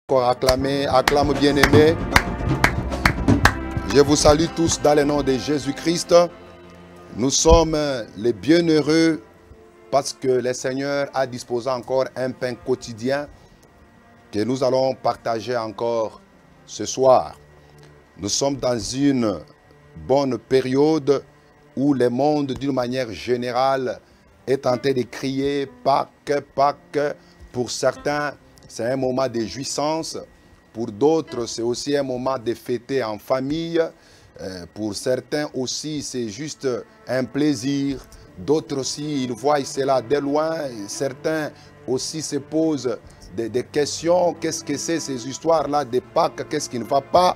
Encore acclamé, acclame bien-aimé. Je vous salue tous dans le nom de Jésus-Christ. Nous sommes les bienheureux parce que le Seigneur a disposé encore un pain quotidien que nous allons partager encore ce soir. Nous sommes dans une bonne période où le monde, d'une manière générale, est en train de crier Pâques, Pâques. Pour certains, c'est un moment de jouissance. Pour d'autres, c'est aussi un moment de fêter en famille. Pour certains aussi, c'est juste un plaisir. D'autres aussi, ils voient cela de loin. Certains aussi se posent des questions. Qu'est-ce que c'est ces histoires-là de Pâques? Qu'est-ce qui ne va pas?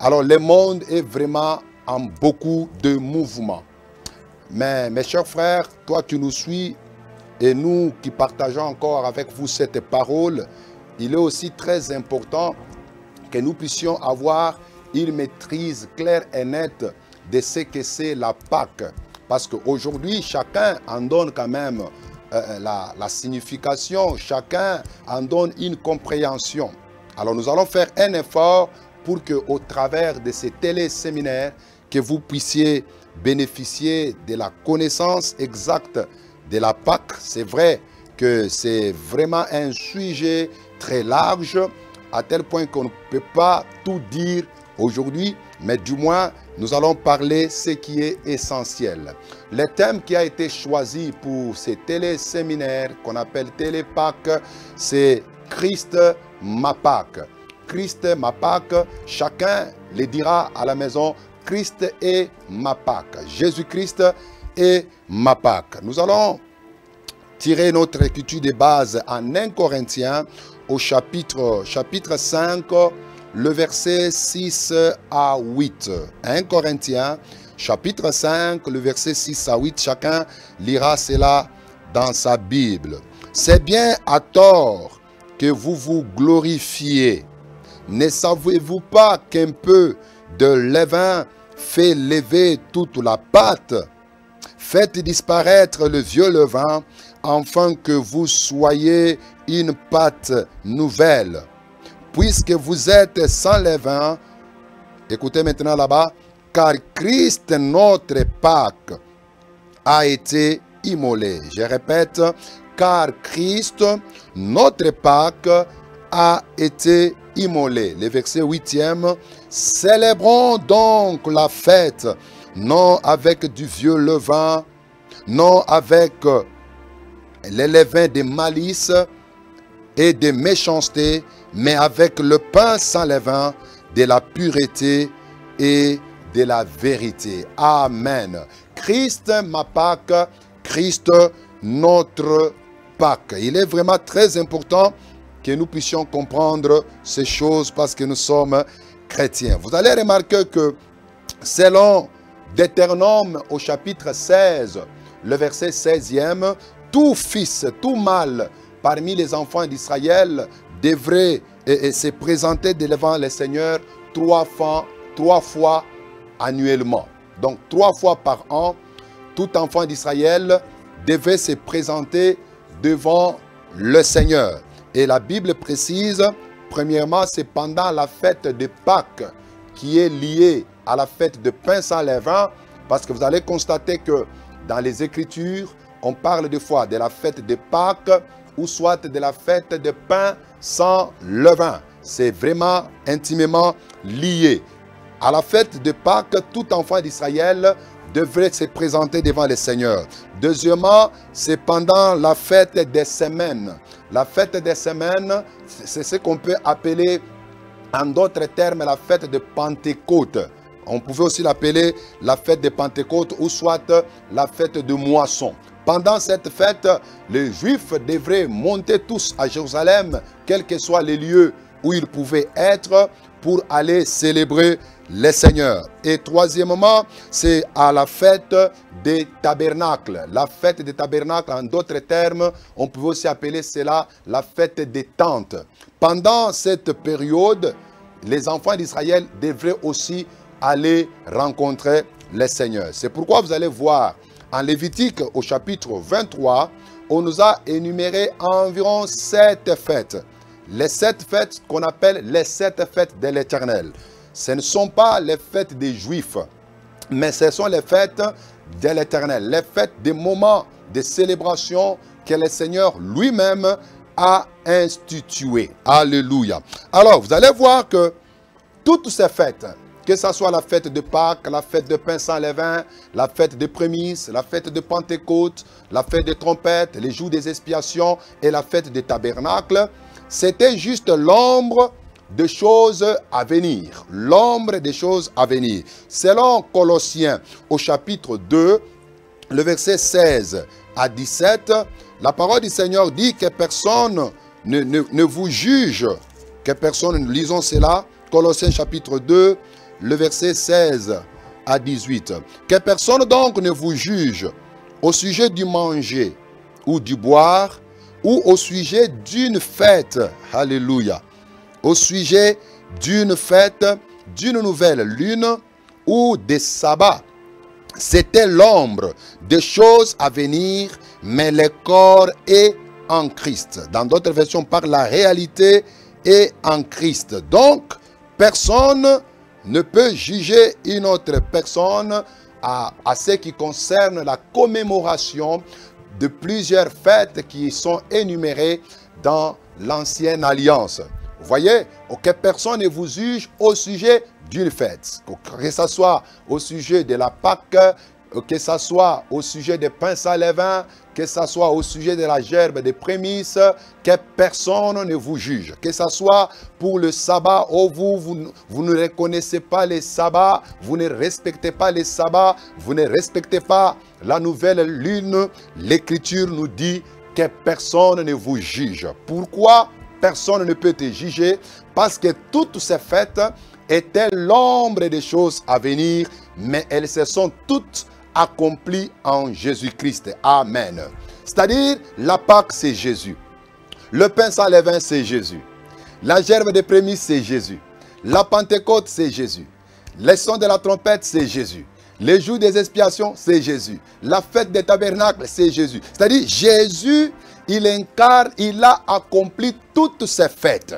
Alors, le monde est vraiment en beaucoup de mouvements. Mais mes chers frères, toi qui nous suis et nous qui partageons encore avec vous cette parole, il est aussi très important que nous puissions avoir une maîtrise claire et nette de ce que c'est la Pâque. Parce qu'aujourd'hui, chacun en donne quand même la signification, chacun en donne une compréhension. Alors nous allons faire un effort pour qu'au travers de ces téléséminaires, que vous puissiez bénéficier de la connaissance exacte de la Pâque. C'est vrai que c'est vraiment un sujet très large, à tel point qu'on ne peut pas tout dire aujourd'hui, mais du moins, nous allons parler ce qui est essentiel. Le thème qui a été choisi pour ces téléséminaires, qu'on appelle Télé-Pâques, c'est Christ, ma Pâque. Christ, ma Pâque, chacun le dira à la maison, Christ est ma Pâque. Jésus-Christ est ma Pâque. Nous allons tirer notre écriture de base en 1 Corinthiens au chapitre 5, le verset 6 à 8. 1 Corinthiens, chapitre 5, le verset 6 à 8. Chacun lira cela dans sa Bible. C'est bien à tort que vous vous glorifiez. Ne savez-vous pas qu'un peu de levain fait lever toute la pâte? Faites disparaître le vieux levain, afin que vous soyez une pâte nouvelle. Puisque vous êtes sans levain, écoutez maintenant là-bas, car Christ, notre Pâque, a été immolé. Je répète, car Christ, notre Pâque, a été immolé. Le verset 8e, célébrons donc la fête, non avec du vieux levain, non avec les levains de malice et de méchanceté, mais avec le pain sans levain de la pureté et de la vérité. Amen. Christ, ma Pâque, Christ, notre Pâque. Il est vraiment très important que nous puissions comprendre ces choses parce que nous sommes chrétiens. Vous allez remarquer que selon Deutéronome au chapitre 16, le verset 16e, tout fils, tout mâle parmi les enfants d'Israël devrait se présenter devant le Seigneur trois fois annuellement. Donc 3 fois par an, tout enfant d'Israël devait se présenter devant le Seigneur. Et la Bible précise, premièrement, c'est pendant la fête de Pâques qui est liée à la fête de pain sans levain, parce que vous allez constater que dans les Écritures, on parle des fois de la fête de Pâques ou soit de la fête de pain sans levain. C'est vraiment intimement lié. À la fête de Pâques, tout enfant d'Israël devrait se présenter devant le Seigneur. Deuxièmement, c'est pendant la fête des semaines. La fête des semaines, c'est ce qu'on peut appeler, en d'autres termes, la fête de Pentecôte. On pouvait aussi l'appeler la fête de Pentecôte ou soit la fête de moisson. Pendant cette fête, les Juifs devraient monter tous à Jérusalem, quels que soient les lieux où ils pouvaient être, pour aller célébrer le Seigneur. Et troisièmement, c'est à la fête des tabernacles. La fête des tabernacles, en d'autres termes, on pouvait aussi appeler cela la fête des tentes. Pendant cette période, les enfants d'Israël devraient aussi aller rencontrer le Seigneur. C'est pourquoi vous allez voir en Lévitique au chapitre 23, on nous a énuméré environ 7 fêtes. les 7 fêtes qu'on appelle les 7 fêtes de l'Éternel. Ce ne sont pas les fêtes des Juifs, mais ce sont les fêtes de l'Éternel, les fêtes des moments de célébration que le Seigneur lui-même a institué. Alléluia. Alors, vous allez voir que toutes ces fêtes, que ce soit la fête de Pâques, la fête de pain sans levain, la fête des prémices, la fête de Pentecôte, la fête des trompettes, les jours des expiations et la fête des tabernacles, c'était juste l'ombre des choses à venir. L'ombre des choses à venir. Selon Colossiens au chapitre 2, le verset 16 à 17, la parole du Seigneur dit que personne ne vous juge. Que personne, lisons cela, Colossiens chapitre 2, le verset 16 à 18. Que personne donc ne vous juge au sujet du manger ou du boire ou au sujet d'une fête. Alléluia. Au sujet d'une fête, d'une nouvelle lune ou des sabbats. C'était l'ombre des choses à venir, mais le corps est en Christ. Dans d'autres versions, par la réalité est en Christ. Donc, personne ne peut juger une autre personne à ce qui concerne la commémoration de plusieurs fêtes qui sont énumérées dans l'Ancienne Alliance. Vous voyez, que personne ne vous juge au sujet d'une fête. Que ce soit au sujet de la Pâque, que ce soit au sujet des pains sans levain, que ce soit au sujet de la gerbe des prémices, que personne ne vous juge. Que ce soit pour le sabbat, oh vous ne reconnaissez pas les sabbats, vous ne respectez pas les sabbats, vous ne respectez pas la nouvelle lune. L'Écriture nous dit que personne ne vous juge. Pourquoi personne ne peut te juger? Parce que toutes ces fêtes étaient l'ombre des choses à venir, mais elles se sont toutes accomplies en Jésus-Christ. Amen. C'est-à-dire, la Pâque, c'est Jésus. Le pain sans levain, c'est Jésus. La gerbe des prémices, c'est Jésus. La Pentecôte, c'est Jésus. Les sons de la trompette, c'est Jésus. Les jours des expiations, c'est Jésus. La fête des tabernacles, c'est Jésus. C'est-à-dire, Jésus, il incarne, il a accompli toutes ces fêtes.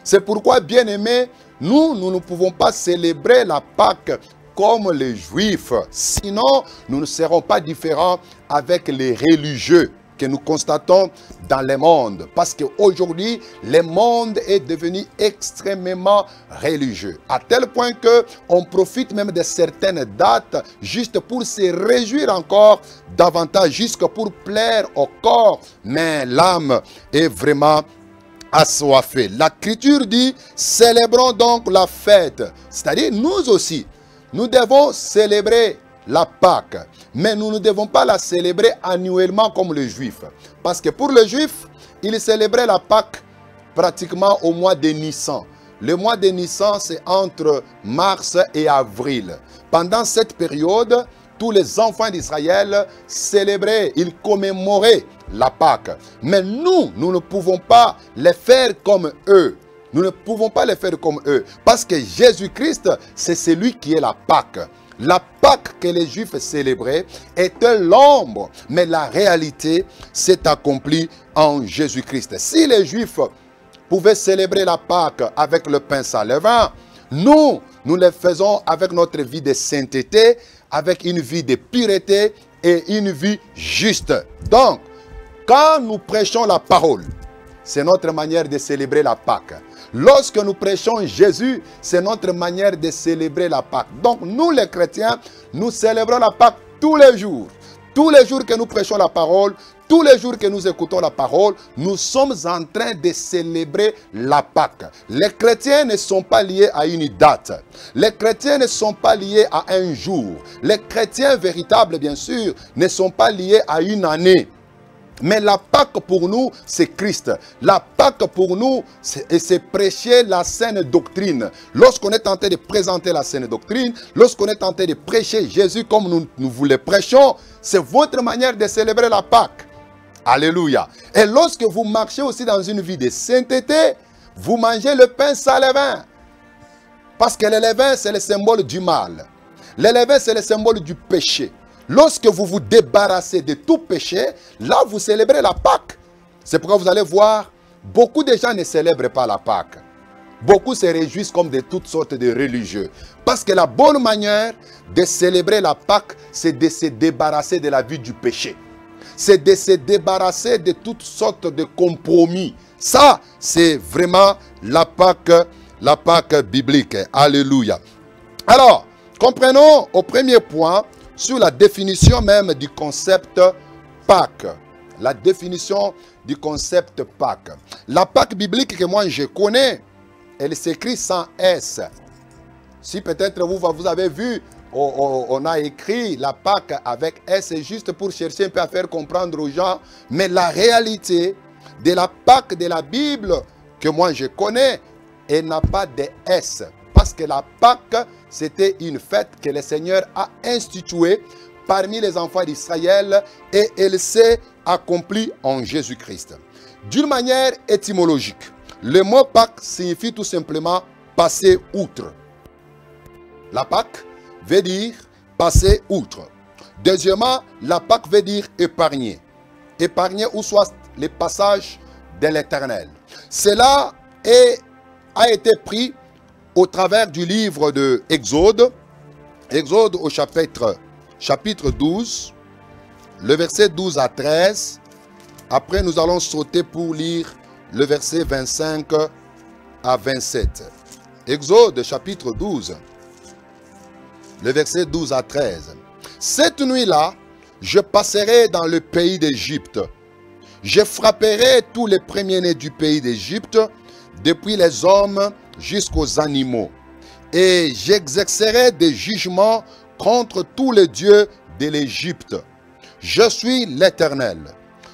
C'est pourquoi, bien-aimés, nous ne pouvons pas célébrer la Pâque comme les Juifs. Sinon, nous ne serons pas différents avec les religieux que nous constatons dans le monde. Parce qu'aujourd'hui, le monde est devenu extrêmement religieux. À tel point qu'on profite même de certaines dates juste pour se réjouir encore davantage, jusque pour plaire au corps. Mais l'âme est vraiment assoiffée. L'Écriture dit, célébrons donc la fête. C'est-à-dire, nous aussi, nous devons célébrer la Pâque, mais nous ne devons pas la célébrer annuellement comme les Juifs. Parce que pour les Juifs, ils célébraient la Pâque pratiquement au mois de Nissan. Le mois de Nissan, c'est entre mars et avril. Pendant cette période, tous les enfants d'Israël célébraient, ils commémoraient la Pâque. Mais nous ne pouvons pas les faire comme eux. Nous ne pouvons pas les faire comme eux. Parce que Jésus-Christ, c'est celui qui est la Pâque. La Pâque que les Juifs célébraient était l'ombre, mais la réalité s'est accomplie en Jésus-Christ. Si les Juifs pouvaient célébrer la Pâque avec le pain sans levain, nous le faisons avec notre vie de sainteté, avec une vie de pureté et une vie juste. Donc, quand nous prêchons la parole, c'est notre manière de célébrer la Pâque. Lorsque nous prêchons Jésus, c'est notre manière de célébrer la Pâque. Donc nous les chrétiens, nous célébrons la Pâque tous les jours. Tous les jours que nous prêchons la parole, tous les jours que nous écoutons la parole, nous sommes en train de célébrer la Pâque. Les chrétiens ne sont pas liés à une date. Les chrétiens ne sont pas liés à un jour. Les chrétiens véritables, bien sûr, ne sont pas liés à une année. Mais la Pâque pour nous, c'est Christ. La Pâque pour nous, c'est prêcher la saine doctrine. Lorsqu'on est tenté de présenter la saine doctrine, lorsqu'on est tenté de prêcher Jésus comme nous vous le prêchons, c'est votre manière de célébrer la Pâque. Alléluia. Et lorsque vous marchez aussi dans une vie de sainteté, vous mangez le pain sans levain. Parce que le levain, c'est le symbole du mal. Le levain, c'est le symbole du péché. Lorsque vous vous débarrassez de tout péché, là vous célébrez la Pâque. C'est pourquoi vous allez voir beaucoup de gens ne célèbrent pas la Pâque. Beaucoup se réjouissent comme de toutes sortes de religieux. Parce que la bonne manière de célébrer la Pâque, c'est de se débarrasser de la vie du péché. C'est de se débarrasser de toutes sortes de compromis. Ça, c'est vraiment la Pâque biblique. Alléluia. Alors, comprenons au premier point sur la définition même du concept Pâque. La définition du concept Pâque. La Pâque biblique que moi je connais, elle s'écrit sans S. Si peut-être vous avez vu, on a écrit la Pâque avec S, c'est juste pour chercher un peu à faire comprendre aux gens. Mais la réalité de la Pâque de la Bible que moi je connais, elle n'a pas de S. Parce que la Pâque, c'était une fête que le Seigneur a instituée parmi les enfants d'Israël et elle s'est accomplie en Jésus-Christ. D'une manière étymologique, le mot Pâque signifie tout simplement passer outre. La Pâque veut dire passer outre. Deuxièmement, la Pâque veut dire épargner. Épargner ou soit les passages de l'Éternel. Cela a été pris au travers du livre de Exode. Exode au chapitre 12, le verset 12 à 13. Après, nous allons sauter pour lire le verset 25 à 27. Exode chapitre 12, le verset 12 à 13. Cette nuit-là, je passerai dans le pays d'Égypte. Je frapperai tous les premiers-nés du pays d'Égypte, depuis les hommes jusqu'aux animaux. Et j'exercerai des jugements contre tous les dieux de l'Égypte. Je suis l'Éternel.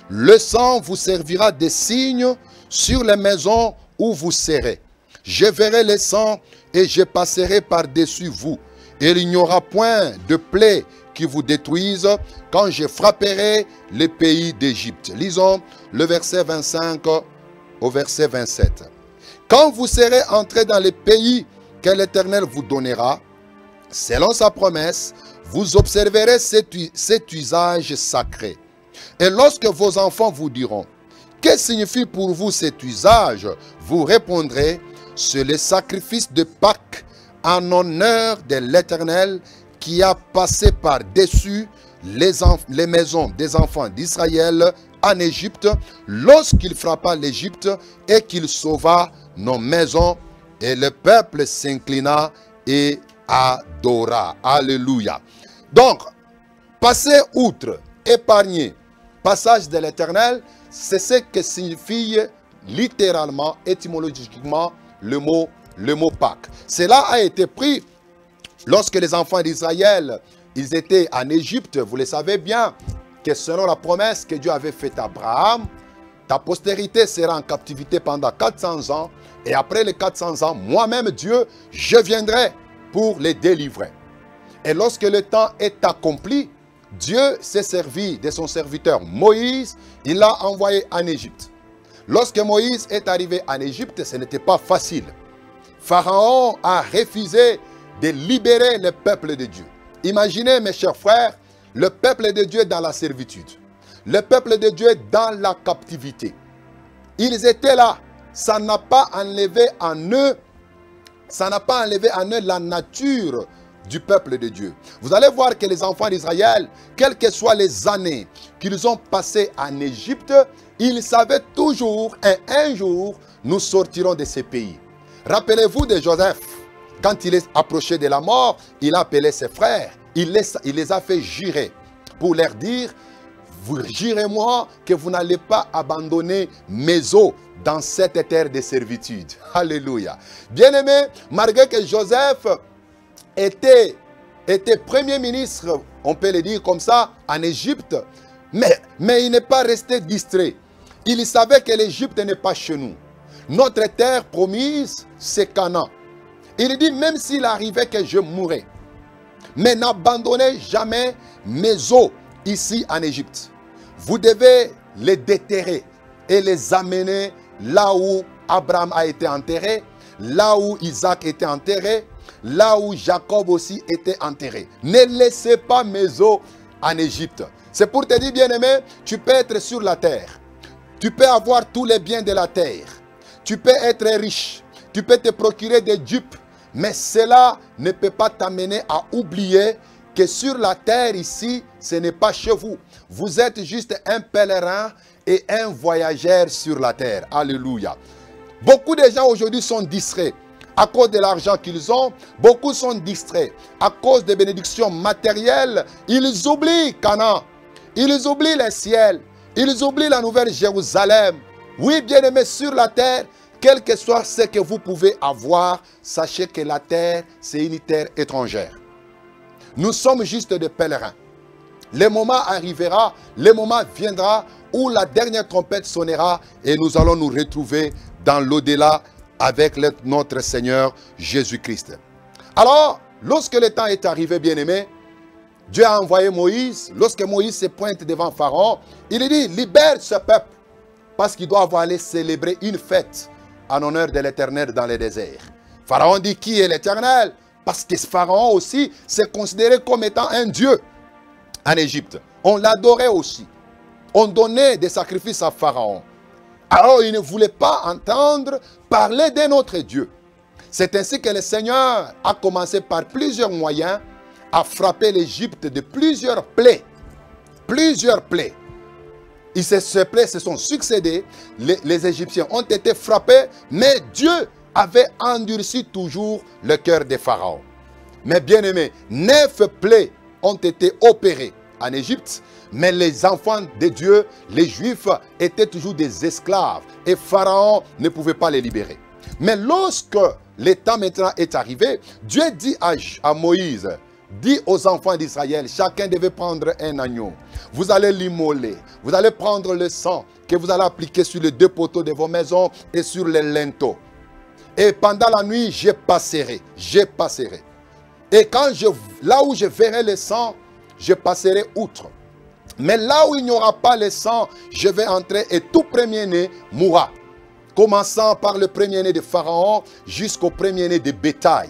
Le sang vous servira de signe sur les maisons où vous serez. Je verrai le sang et je passerai par-dessus vous. Et il n'y aura point de plaie qui vous détruise quand je frapperai les pays d'Égypte. Lisons le verset 25 au verset 27. Quand vous serez entrés dans les pays que l'Éternel vous donnera, selon sa promesse, vous observerez cet usage sacré. Et lorsque vos enfants vous diront, que signifie pour vous cet usage? Vous répondrez, c'est le sacrifice de Pâques en honneur de l'Éternel qui a passé par-dessus les maisons des enfants d'Israël en Égypte, lorsqu'il frappa l'Égypte et qu'il sauva nos maisons. Et le peuple s'inclina et adora. Alléluia. Donc, passer outre, épargner, passage de l'Éternel, c'est ce que signifie littéralement, étymologiquement, le mot Pâques. Cela a été pris lorsque les enfants d'Israël, ils étaient en Égypte. Vous le savez bien, que selon la promesse que Dieu avait faite à Abraham, ta postérité sera en captivité pendant 400 ans. Et après les 400 ans, moi-même, Dieu, je viendrai pour les délivrer. Et lorsque le temps est accompli, Dieu s'est servi de son serviteur Moïse, il l'a envoyé en Égypte. Lorsque Moïse est arrivé en Égypte, ce n'était pas facile. Pharaon a refusé de libérer le peuple de Dieu. Imaginez, mes chers frères, le peuple de Dieu dans la servitude. Le peuple de Dieu dans la captivité. Ils étaient là. Ça n'a pas enlevé en eux, la nature du peuple de Dieu. Vous allez voir que les enfants d'Israël, quelles que soient les années qu'ils ont passées en Égypte, ils savaient toujours, et un jour, nous sortirons de ces pays. Rappelez-vous de Joseph, quand il est approché de la mort, il a appelé ses frères, il les a fait jurer pour leur dire, vous jurez-moi que vous n'allez pas abandonner mes os dans cette terre de servitude. Alléluia. Bien-aimé, malgré que Joseph était premier ministre, on peut le dire comme ça, en Égypte, mais il n'est pas resté distrait. Il savait que l'Égypte n'est pas chez nous. Notre terre promise, c'est Canaan. Il dit, même s'il arrivait que je mourrais, mais n'abandonnez jamais mes os ici en Égypte. Vous devez les déterrer et les amener là où Abraham a été enterré, là où Isaac était enterré, là où Jacob aussi était enterré. Ne laissez pas mes os en Égypte. C'est pour te dire, bien-aimé, tu peux être sur la terre. Tu peux avoir tous les biens de la terre. Tu peux être riche. Tu peux te procurer des dupes. Mais cela ne peut pas t'amener à oublier que sur la terre ici, ce n'est pas chez vous. Vous êtes juste un pèlerin et un voyageur sur la terre. Alléluia. Beaucoup de gens aujourd'hui sont distraits à cause de l'argent qu'ils ont. Beaucoup sont distraits à cause des bénédictions matérielles. Ils oublient Canaan. Ils oublient les ciels. Ils oublient la nouvelle Jérusalem. Oui, bien-aimés, sur la terre, quel que soit ce que vous pouvez avoir, sachez que la terre, c'est une terre étrangère. Nous sommes juste des pèlerins. Le moment arrivera, le moment viendra où la dernière trompette sonnera et nous allons nous retrouver dans l'au-delà avec notre Seigneur Jésus-Christ. Alors, lorsque le temps est arrivé, bien-aimé, Dieu a envoyé Moïse. Lorsque Moïse se pointe devant Pharaon, il dit, libère ce peuple, parce qu'il doit aller célébrer une fête en honneur de l'Éternel dans le désert. Pharaon dit, qui est l'Éternel? Parce que Pharaon aussi s'est considéré comme étant un Dieu en Égypte. On l'adorait aussi. On donnait des sacrifices à Pharaon. Alors il ne voulait pas entendre parler de notre Dieu. C'est ainsi que le Seigneur a commencé par plusieurs moyens à frapper l'Égypte de plusieurs plaies. Plusieurs plaies. Et ces plaies se sont succédées. Les Égyptiens ont été frappés, mais Dieu avait endurci toujours le cœur de Pharaon. Mais bien aimé, 9 plaies ont été opérées en Égypte, mais les enfants de Dieu, les Juifs, étaient toujours des esclaves et Pharaon ne pouvait pas les libérer. Mais lorsque le temps maintenant est arrivé, Dieu dit à Moïse, dit aux enfants d'Israël, chacun devait prendre un agneau. Vous allez l'immoler, vous allez prendre le sang que vous allez appliquer sur les 2 poteaux de vos maisons et sur les linteaux. Et pendant la nuit, je passerai. Et là où je verrai le sang, je passerai outre. Mais là où il n'y aura pas le sang, je vais entrer et tout premier-né mourra. Commençant par le premier-né de Pharaon jusqu'au premier-né de bétail.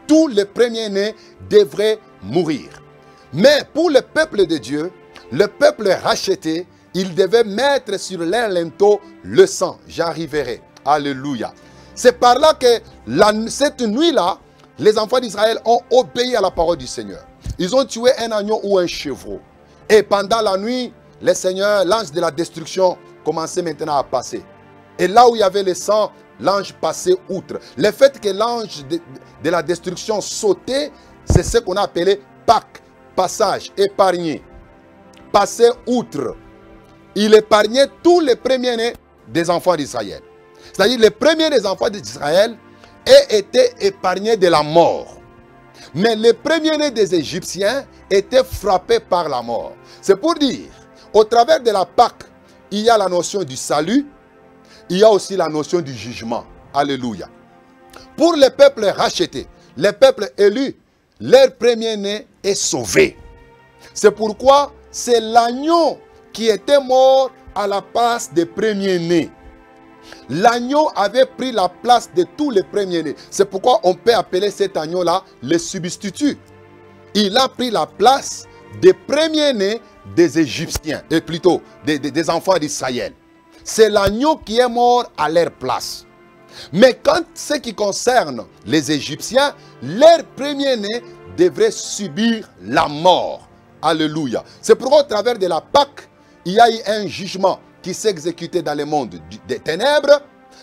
Tous les premiers-nés devraient mourir. Mais pour le peuple de Dieu, le peuple racheté, il devait mettre sur leur linteau le sang. J'arriverai. Alléluia. C'est par là que cette nuit-là, les enfants d'Israël ont obéi à la parole du Seigneur. Ils ont tué un agneau ou un chevreau. Et pendant la nuit, le Seigneur, l'ange de la destruction, commençait maintenant à passer. Et là où il y avait le sang, l'ange passait outre. Le fait que l'ange de la destruction sautait, c'est ce qu'on a appelé Pâques, passage, épargné. Passer outre. Il épargnait tous les premiers-nés des enfants d'Israël. C'est-à-dire les premiers des enfants d'Israël étaient épargnés de la mort. Mais les premiers-nés des Égyptiens étaient frappés par la mort. C'est pour dire, au travers de la Pâque, il y a la notion du salut, il y a aussi la notion du jugement. Alléluia. Pour les peuples rachetés, les peuples élus, leur premier-né est sauvé. C'est pourquoi c'est l'agneau qui était mort à la place des premiers-nés. L'agneau avait pris la place de tous les premiers-nés. C'est pourquoi on peut appeler cet agneau-là le substitut. Il a pris la place des premiers-nés des Égyptiens, et plutôt des enfants d'Israël. C'est l'agneau qui est mort à leur place. Mais quand ce qui concerne les Égyptiens, leurs premiers-nés devraient subir la mort. Alléluia. C'est pourquoi au travers de la Pâque, il y a eu un jugement qui s'est exécuté dans le monde des ténèbres,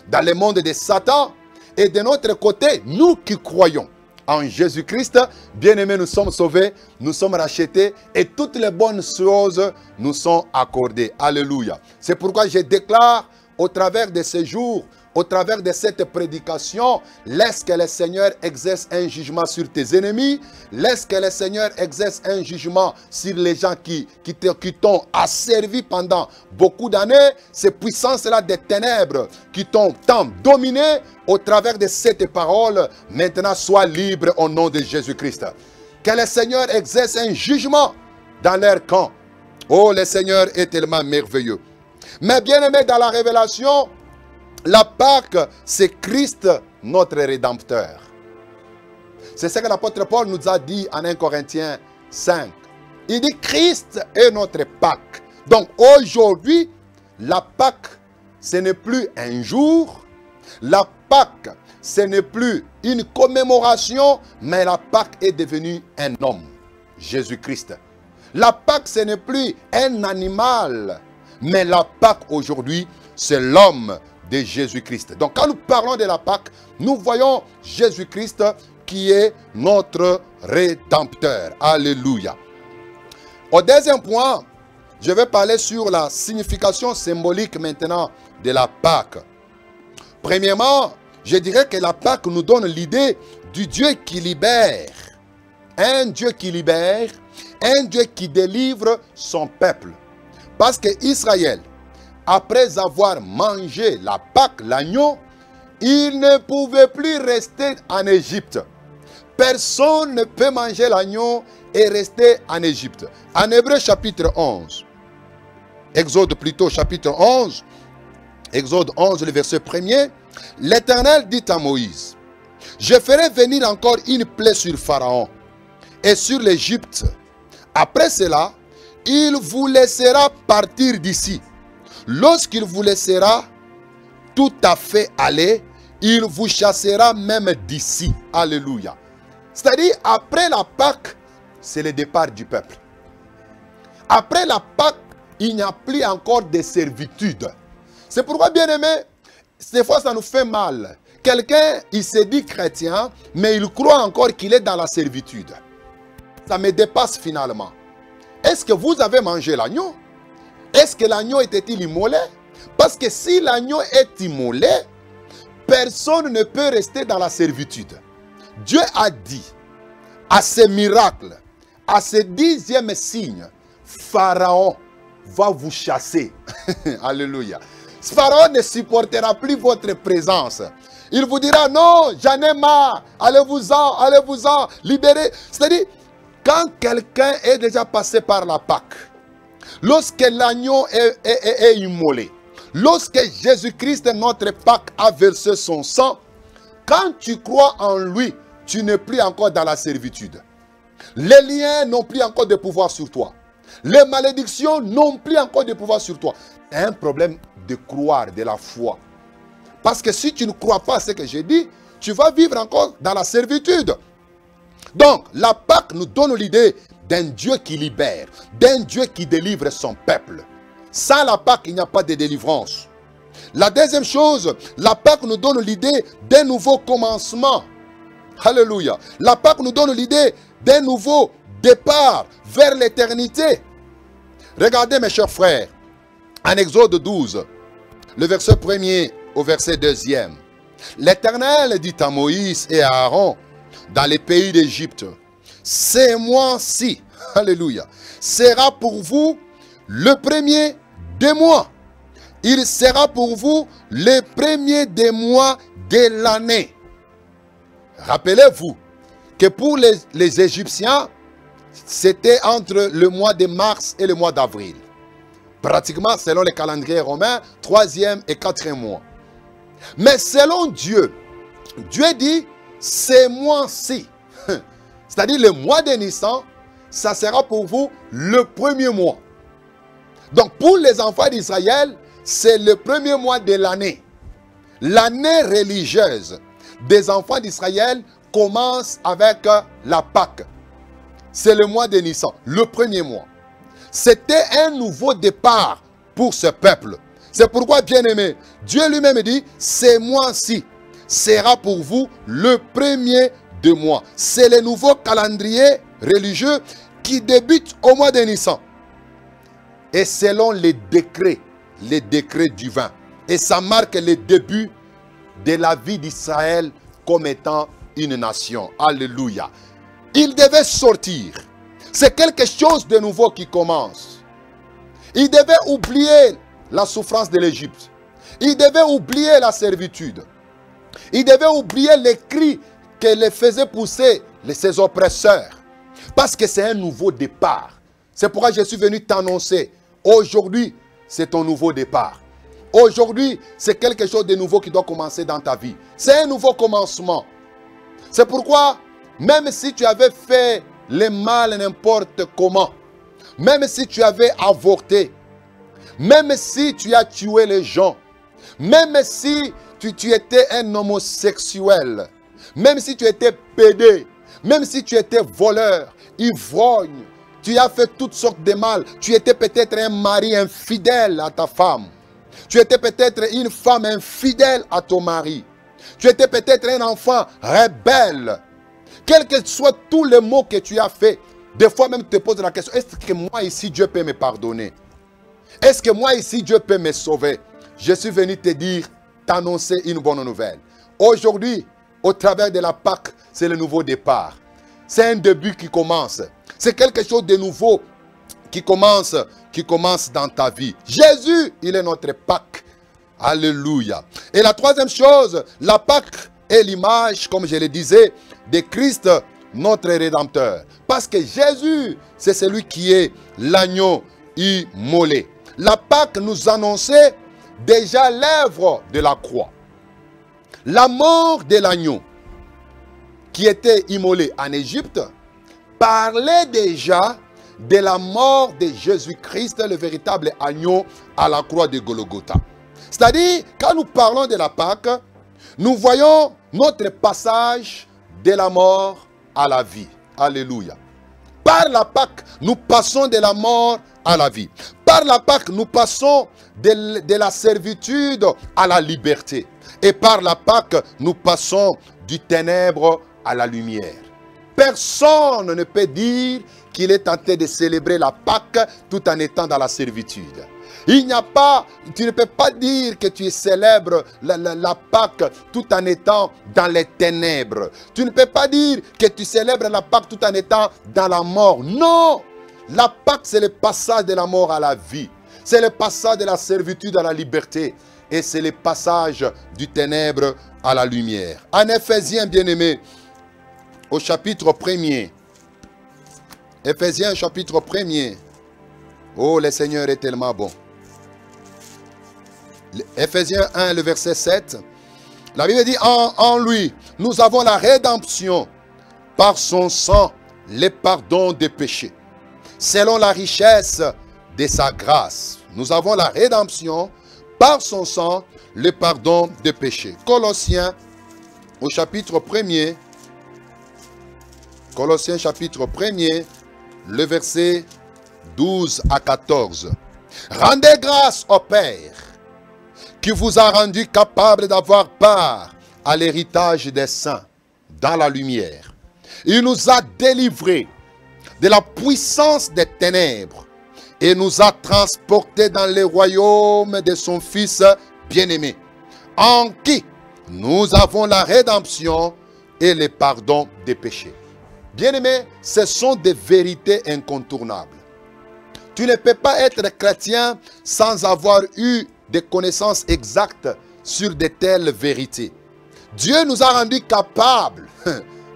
dans le monde de Satan. Et de notre côté, nous qui croyons en Jésus-Christ, bien-aimés, nous sommes sauvés, nous sommes rachetés et toutes les bonnes choses nous sont accordées. Alléluia. C'est pourquoi je déclare au travers de ces jours, au travers de cette prédication, laisse que le Seigneur exerce un jugement sur tes ennemis, laisse que le Seigneur exerce un jugement sur les gens qui t'ont asservi pendant beaucoup d'années, ces puissances-là des ténèbres qui t'ont tant dominé, au travers de cette parole, maintenant sois libre au nom de Jésus-Christ. Que le Seigneur exerce un jugement dans leur camp. Oh, le Seigneur est tellement merveilleux. Mais bien aimé, dans la révélation, la Pâque, c'est Christ, notre Rédempteur. C'est ce que l'apôtre Paul nous a dit en 1 Corinthiens 5. Il dit Christ est notre Pâque. Donc aujourd'hui, la Pâque ce n'est plus un jour. La Pâque, ce n'est plus une commémoration, mais la Pâque est devenue un homme, Jésus-Christ. La Pâque, ce n'est plus un animal, mais la Pâque aujourd'hui, c'est l'homme de Jésus-Christ. Donc quand nous parlons de la Pâque, nous voyons Jésus-Christ qui est notre Rédempteur. Alléluia. Au deuxième point, je vais parler sur la signification symbolique maintenant de la Pâque. Premièrement, je dirais que la Pâque nous donne l'idée du Dieu qui libère. Un Dieu qui libère, un Dieu qui délivre son peuple. Parce que Israël, après avoir mangé la Pâque, l'agneau, il ne pouvait plus rester en Égypte. Personne ne peut manger l'agneau et rester en Égypte. En Hébreux chapitre 11, Exode plutôt chapitre 11, Exode 11, le verset 1er, l'Éternel dit à Moïse, « Je ferai venir encore une plaie sur Pharaon et sur l'Égypte. Après cela, il vous laissera partir d'ici. Lorsqu'il vous laissera tout à fait aller, il vous chassera même d'ici. » Alléluia. C'est-à-dire, après la Pâque, c'est le départ du peuple. Après la Pâque, il n'y a plus encore de servitude. C'est pourquoi, bien aimé, des fois ça nous fait mal. Quelqu'un, il se dit chrétien, mais il croit encore qu'il est dans la servitude. Ça me dépasse finalement. Est-ce que vous avez mangé l'agneau? Est-ce que l'agneau était-il immolé? Parce que si l'agneau est immolé, personne ne peut rester dans la servitude. Dieu a dit, à ces miracles, à ce 10e signe, Pharaon va vous chasser. Alléluia. Pharaon ne supportera plus votre présence. Il vous dira, non, j'en ai marre, allez-vous-en, libérez. C'est-à-dire, quand quelqu'un est déjà passé par la Pâque, lorsque l'agneau est immolé, lorsque Jésus-Christ, notre Pâque, a versé son sang, quand tu crois en lui, tu n'es plus encore dans la servitude. Les liens n'ont plus encore de pouvoir sur toi. Les malédictions n'ont plus encore de pouvoir sur toi. C'est un problème de croire, de la foi. Parce que si tu ne crois pas à ce que j'ai dit, tu vas vivre encore dans la servitude. Donc, la Pâque nous donne l'idée d'un Dieu qui libère, d'un Dieu qui délivre son peuple. Sans la Pâque, il n'y a pas de délivrance. La deuxième chose, la Pâque nous donne l'idée d'un nouveau commencement. Alléluia. La Pâque nous donne l'idée d'un nouveau départ vers l'éternité. Regardez mes chers frères, en Exode 12, le verset 1er au verset 2e. L'Éternel dit à Moïse et à Aaron dans les pays d'Égypte, ces mois-ci, alléluia, sera pour vous le premier des mois. Il sera pour vous le premier des mois de l'année. Rappelez-vous que pour les Égyptiens, c'était entre le mois de mars et le mois d'avril. Pratiquement, selon le calendrier romain, 3e et 4e mois. Mais selon Dieu, Dieu dit, ces mois-ci, c'est-à-dire le mois de Nissan, ça sera pour vous le premier mois. Donc pour les enfants d'Israël, c'est le premier mois de l'année. L'année religieuse des enfants d'Israël commence avec la Pâque. C'est le mois de Nissan, le premier mois. C'était un nouveau départ pour ce peuple. C'est pourquoi, bien aimé, Dieu lui-même dit, ces mois-ci sera pour vous le premier de mois. C'est le nouveau calendrier religieux qui débute au mois de Nissan. Et selon les décrets divins. Et ça marque le début de la vie d'Israël comme étant une nation. Alléluia. Il devait sortir. C'est quelque chose de nouveau qui commence. Il devait oublier la souffrance de l'Égypte. Il devait oublier la servitude. Il devait oublier les cris que les faisaient pousser ses oppresseurs. Parce que c'est un nouveau départ. C'est pourquoi je suis venu t'annoncer. Aujourd'hui, c'est ton nouveau départ. Aujourd'hui, c'est quelque chose de nouveau qui doit commencer dans ta vie. C'est un nouveau commencement. C'est pourquoi, même si tu avais fait le mal n'importe comment, même si tu avais avorté, même si tu as tué les gens, Même si tu étais un homosexuel, même si tu étais pédé, même si tu étais voleur, ivrogne, tu as fait toutes sortes de mal. Tu étais peut-être un mari infidèle à ta femme. Tu étais peut-être une femme infidèle à ton mari. Tu étais peut-être un enfant rebelle. Quels que soient tous les maux que tu as fait, des fois même tu te poses la question, est-ce que moi ici Dieu peut me pardonner? Est-ce que moi ici Dieu peut me sauver? Je suis venu te dire, t'annoncer une bonne nouvelle. Aujourd'hui, au travers de la Pâque, c'est le nouveau départ. C'est un début qui commence. C'est quelque chose de nouveau qui commence dans ta vie. Jésus, il est notre Pâque. Alléluia. Et la troisième chose, la Pâque est l'image, comme je le disais, de Christ, notre Rédempteur. Parce que Jésus, c'est celui qui est l'agneau immolé. La Pâque nous annonçait déjà l'œuvre de la croix. La mort de l'agneau qui était immolé en Égypte parlait déjà de la mort de Jésus-Christ, le véritable agneau à la croix de Golgotha. C'est-à-dire, quand nous parlons de la Pâque, nous voyons notre passage de la mort à la vie. Alléluia. Par la Pâque, nous passons de la mort à la vie. Par la Pâque, nous passons de la servitude à la liberté. Et par la Pâque, nous passons du ténèbre à la lumière. Personne ne peut dire qu'il est tenté de célébrer la Pâque tout en étant dans la servitude. Il n'y a pas, tu ne peux pas dire que tu célèbres la Pâque tout en étant dans les ténèbres. Tu ne peux pas dire que tu célèbres la Pâque tout en étant dans la mort. Non! La Pâque, c'est le passage de la mort à la vie. C'est le passage de la servitude à la liberté. Et c'est le passage du ténèbre à la lumière. En Éphésiens, bien-aimés, au chapitre 1er. Éphésiens, chapitre 1er. Oh, le Seigneur est tellement bon. Éphésiens 1, le verset 7. La Bible dit, en lui, nous avons la rédemption par son sang, le pardon des péchés. Selon la richesse de sa grâce. Nous avons la rédemption par son sang, le pardon des péchés. Colossiens, au chapitre 1er. Colossiens, chapitre 1er, le verset 12 à 14. Rendez grâce au Père, qui vous a rendu capable d'avoir part à l'héritage des saints dans la lumière. Il nous a délivrés de la puissance des ténèbres et nous a transportés dans le royaume de son Fils bien-aimé, en qui nous avons la rédemption et le pardon des péchés. Bien-aimés, ce sont des vérités incontournables. Tu ne peux pas être chrétien sans avoir eu des connaissances exactes sur de telles vérités. Dieu nous a rendus capables,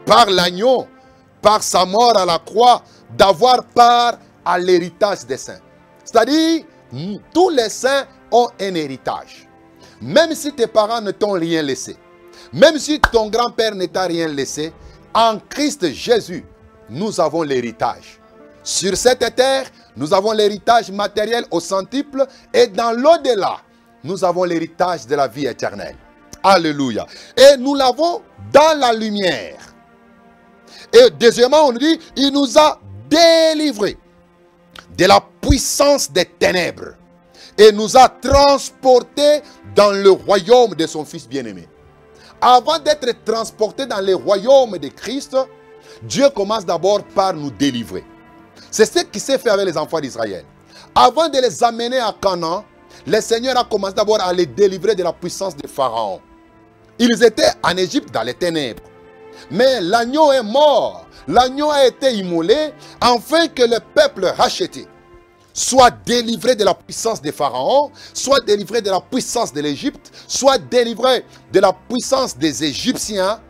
par l'agneau, par sa mort à la croix, d'avoir part à l'héritage des saints. C'est-à-dire, tous les saints ont un héritage. Même si tes parents ne t'ont rien laissé, même si ton grand-père ne t'a rien laissé, en Christ Jésus, nous avons l'héritage. Sur cette terre, nous avons l'héritage matériel au centuple et dans l'au-delà, nous avons l'héritage de la vie éternelle. Alléluia. Et nous l'avons dans la lumière. Et deuxièmement, on nous dit, il nous a délivrés de la puissance des ténèbres et nous a transportés dans le royaume de son Fils bien-aimé. Avant d'être transportés dans le royaume de Christ, Dieu commence d'abord par nous délivrer. C'est ce qui s'est fait avec les enfants d'Israël. Avant de les amener à Canaan, le Seigneur a commencé d'abord à les délivrer de la puissance de Pharaon. Ils étaient en Égypte dans les ténèbres. Mais l'agneau est mort. L'agneau a été immolé afin que le peuple racheté soit délivré de la puissance de Pharaon, soit délivré de la puissance de l'Égypte, soit délivré de la puissance des Égyptiens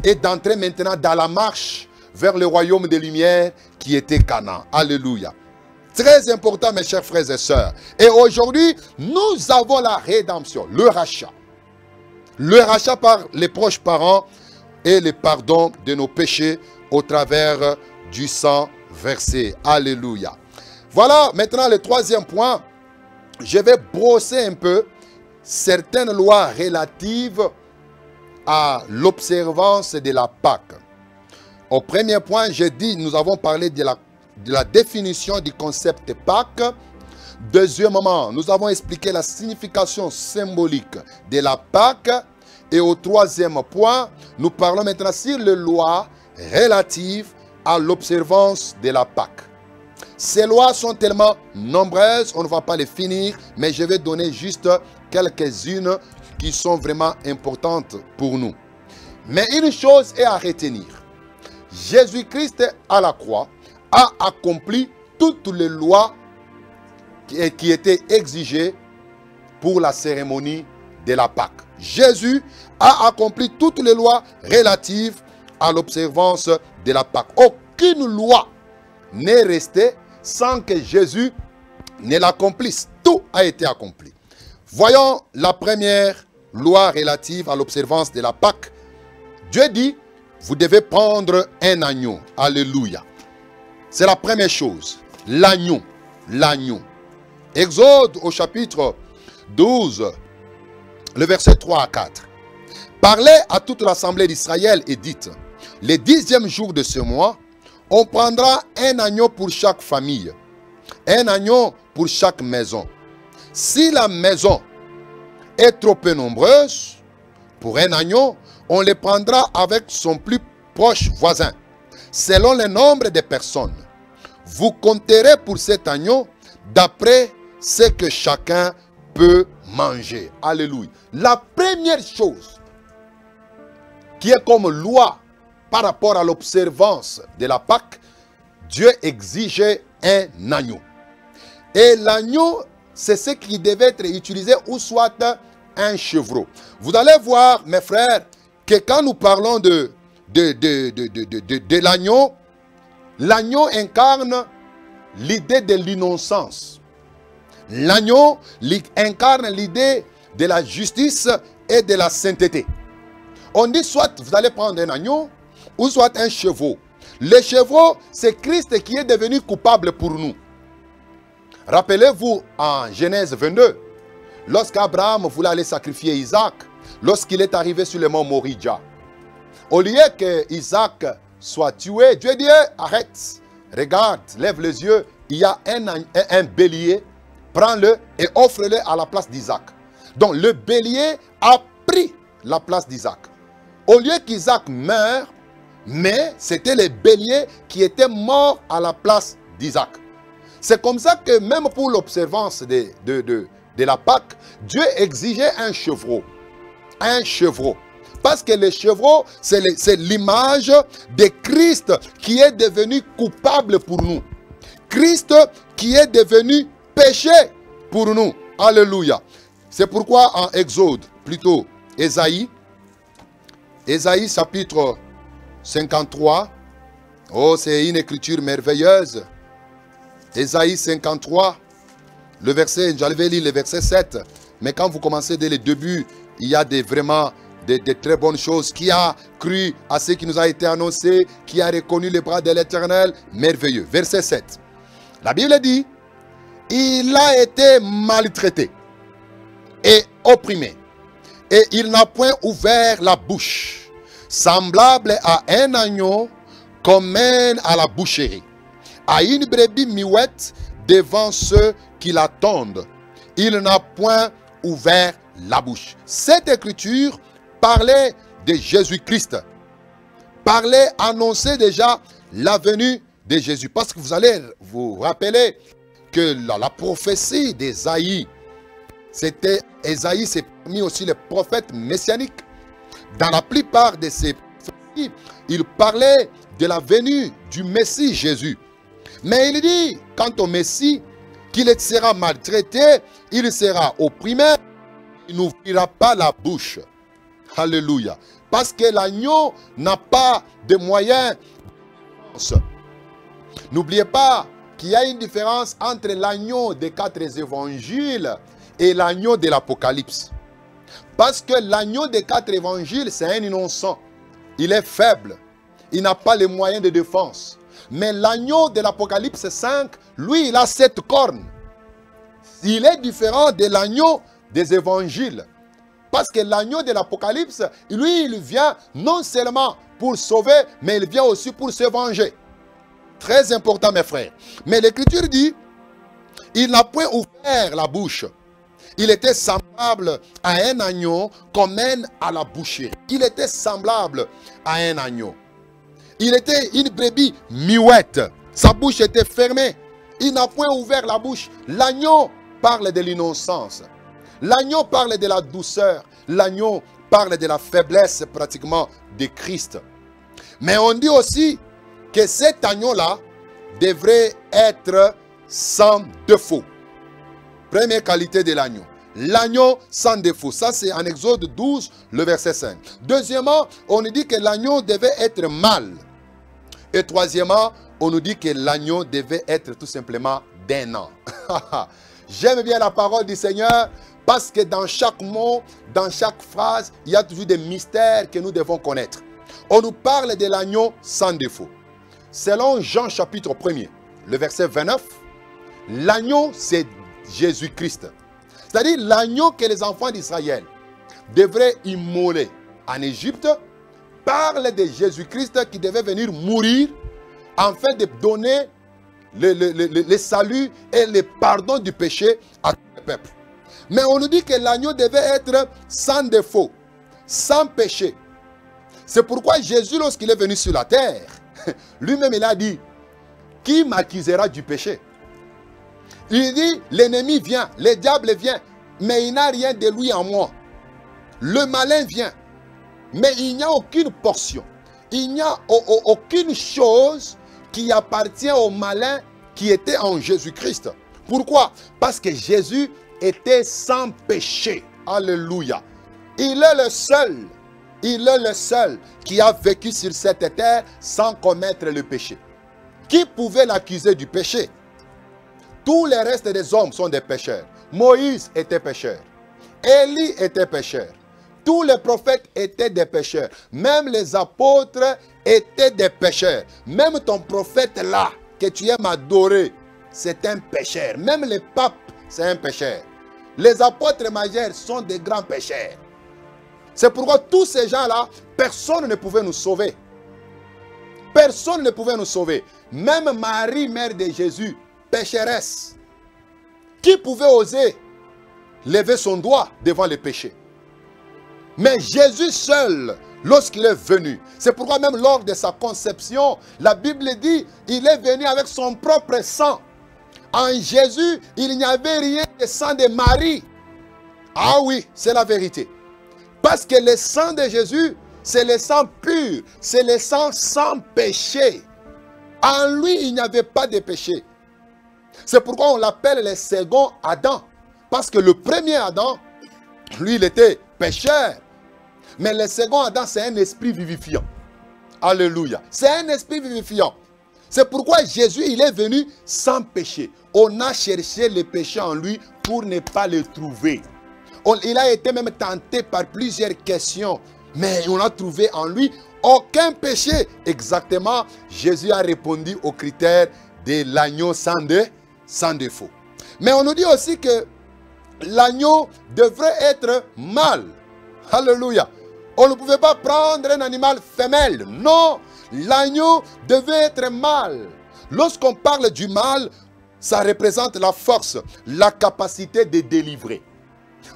et d'entrer maintenant dans la marche vers le royaume des lumières qui était Canaan. Alléluia. Très important, mes chers frères et sœurs. Et aujourd'hui, nous avons la rédemption, le rachat. Le rachat par les proches parents et le pardon de nos péchés au travers du sang versé. Alléluia. Voilà maintenant le troisième point. Je vais brosser un peu certaines lois relatives à l'observance de la Pâque. Au premier point, j'ai dit, nous avons parlé de la définition du concept Pâque. Deuxièmement, nous avons expliqué la signification symbolique de la Pâque. Et au troisième point, nous parlons maintenant sur les lois relatives à l'observance de la Pâque. Ces lois sont tellement nombreuses, on ne va pas les finir, mais je vais donner juste quelques-unes qui sont vraiment importantes pour nous. Mais une chose est à retenir. Jésus-Christ à la croix a accompli toutes les lois qui étaient exigées pour la cérémonie de la Pâque. Jésus a accompli toutes les lois relatives à l'observance de la Pâque. Aucune loi n'est restée sans que Jésus ne l'accomplisse. Tout a été accompli. Voyons la première loi relative à l'observance de la Pâque. Dieu dit, vous devez prendre un agneau. Alléluia. C'est la première chose. L'agneau. L'agneau. Exode au chapitre 12, le verset 3 à 4. Parlez à toute l'assemblée d'Israël et dites, le 10e jour de ce mois, on prendra un agneau pour chaque famille, un agneau pour chaque maison. Si la maison est trop peu nombreuse, pour un agneau, on le prendra avec son plus proche voisin, selon le nombre de personnes. Vous compterez pour cet agneau d'après ce que chacun peut manger. Alléluia. La première chose qui est comme loi par rapport à l'observance de la Pâque, Dieu exigeait un agneau. Et l'agneau, c'est ce qui devait être utilisé ou soit un chevreau. Vous allez voir, mes frères, que quand nous parlons de l'agneau, l'agneau incarne l'idée de l'innocence. L'agneau incarne l'idée de la justice et de la sainteté. On dit soit vous allez prendre un agneau ou soit un chevreau. Le chevreau, c'est Christ qui est devenu coupable pour nous. Rappelez-vous en Genèse 22, lorsqu'Abraham voulait aller sacrifier Isaac, lorsqu'il est arrivé sur le mont Moridja. Au lieu que Isaac soit tué, Dieu dit, arrête, regarde, lève les yeux, il y a un bélier, prends-le et offre-le à la place d'Isaac. Donc le bélier a pris la place d'Isaac. Au lieu qu'Isaac meure, mais c'était le bélier qui était mort à la place d'Isaac. C'est comme ça que même pour l'observance de la Pâque, Dieu exigeait un chevreau. Un chevreau. Parce que le chevreau, c'est l'image de Christ qui est devenu coupable pour nous. Christ qui est devenu péché pour nous. Alléluia. C'est pourquoi en Exode, plutôt Ésaïe chapitre 53. Oh, c'est une écriture merveilleuse. Ésaïe 53, le verset, j'allais lire le verset 7. Mais quand vous commencez dès le début, il y a vraiment de très bonnes choses. Qui a cru à ce qui nous a été annoncé, qui a reconnu les bras de l'Éternel, merveilleux. Verset 7. La Bible dit, il a été maltraité et opprimé, et il n'a point ouvert la bouche, semblable à un agneau qu'on mène à la boucherie, à une brebis muette devant ceux qui l'attendent. Il n'a point ouvert la bouche. Cette écriture parlait de Jésus-Christ, annonçait déjà la venue de Jésus. Parce que vous allez vous rappeler que la prophétie d'Ésaïe, Ésaïe, c'est parmi aussi les prophètes messianiques. Dans la plupart de ces prophéties, il parlait de la venue du Messie Jésus. Mais il dit, quant au Messie, qu'il sera maltraité, il sera opprimé, il n'ouvrira pas la bouche. Alléluia. Parce que l'agneau n'a pas de moyens de défense. N'oubliez pas qu'il y a une différence entre l'agneau des 4 évangiles et l'agneau de l'Apocalypse. Parce que l'agneau des 4 évangiles, c'est un innocent. Il est faible. Il n'a pas les moyens de défense. Mais l'agneau de l'Apocalypse 5, lui, il a 7 cornes. Il est différent de l'agneau des évangiles. Parce que l'agneau de l'Apocalypse, lui, il vient non seulement pour sauver, mais il vient aussi pour se venger. Très important, mes frères. Mais l'Écriture dit, il n'a point ouvert la bouche. Il était semblable à un agneau qu'on mène à la boucherie. Il était semblable à un agneau. Il était une brebis muette. Sa bouche était fermée. Il n'a point ouvert la bouche. L'agneau parle de l'innocence. L'agneau parle de la douceur. L'agneau parle de la faiblesse pratiquement de Christ. Mais on dit aussi que cet agneau-là devrait être sans défaut. Première qualité de l'agneau. L'agneau sans défaut. Ça, c'est en Exode 12, le verset 5. Deuxièmement, on nous dit que l'agneau devait être mâle. Et troisièmement, on nous dit que l'agneau devait être tout simplement d'un an. J'aime bien la parole du Seigneur parce que dans chaque mot, dans chaque phrase, il y a toujours des mystères que nous devons connaître. On nous parle de l'agneau sans défaut. Selon Jean chapitre 1er, le verset 29, l'agneau c'est Jésus-Christ. C'est-à-dire l'agneau que les enfants d'Israël devraient immoler en Égypte parle de Jésus-Christ qui devait venir mourir afin de donner le salut et le pardon du péché à tout le peuple. Mais on nous dit que l'agneau devait être sans défaut, sans péché. C'est pourquoi Jésus, lorsqu'il est venu sur la terre, lui-même il a dit, qui m'accusera du péché? Il dit, l'ennemi vient, le diable vient, mais il n'a rien de lui en moi. Le malin vient, mais il n'y a aucune portion. Il n'y a aucune chose qui appartient au malin qui était en Jésus-Christ. Pourquoi? Parce que Jésus était sans péché. Alléluia. Il est le seul qui a vécu sur cette terre sans commettre le péché. Qui pouvait l'accuser du péché? Tous les restes des hommes sont des pécheurs. Moïse était pécheur. Élie était pécheur. Tous les prophètes étaient des pécheurs. Même les apôtres étaient des pécheurs. Même ton prophète là, que tu aimes adorer, c'est un pécheur. Même le pape, c'est un pécheur. Les apôtres majeurs sont des grands pécheurs. C'est pourquoi tous ces gens-là, personne ne pouvait nous sauver. Personne ne pouvait nous sauver. Même Marie, mère de Jésus, pécheresse. Qui pouvait oser lever son doigt devant le péché? Mais Jésus seul, lorsqu'il est venu, c'est pourquoi même lors de sa conception, la Bible dit, il est venu avec son propre sang. En Jésus, il n'y avait rien de sang de Marie. Ah oui, c'est la vérité. Parce que le sang de Jésus, c'est le sang pur, c'est le sang sans péché. En lui, il n'y avait pas de péché. C'est pourquoi on l'appelle le second Adam. Parce que le premier Adam, lui, il était pécheur. Mais le second Adam, c'est un esprit vivifiant. Alléluia. C'est un esprit vivifiant. C'est pourquoi Jésus, il est venu sans péché. On a cherché le péché en lui pour ne pas le trouver. Il a été même tenté par plusieurs questions. Mais on a trouvé en lui aucun péché. Exactement, Jésus a répondu aux critères de l'agneau sans défaut. Mais on nous dit aussi que l'agneau devrait être mâle. Alléluia. On ne pouvait pas prendre un animal femelle. Non, l'agneau devait être mâle. Lorsqu'on parle du mâle, ça représente la force, la capacité de délivrer.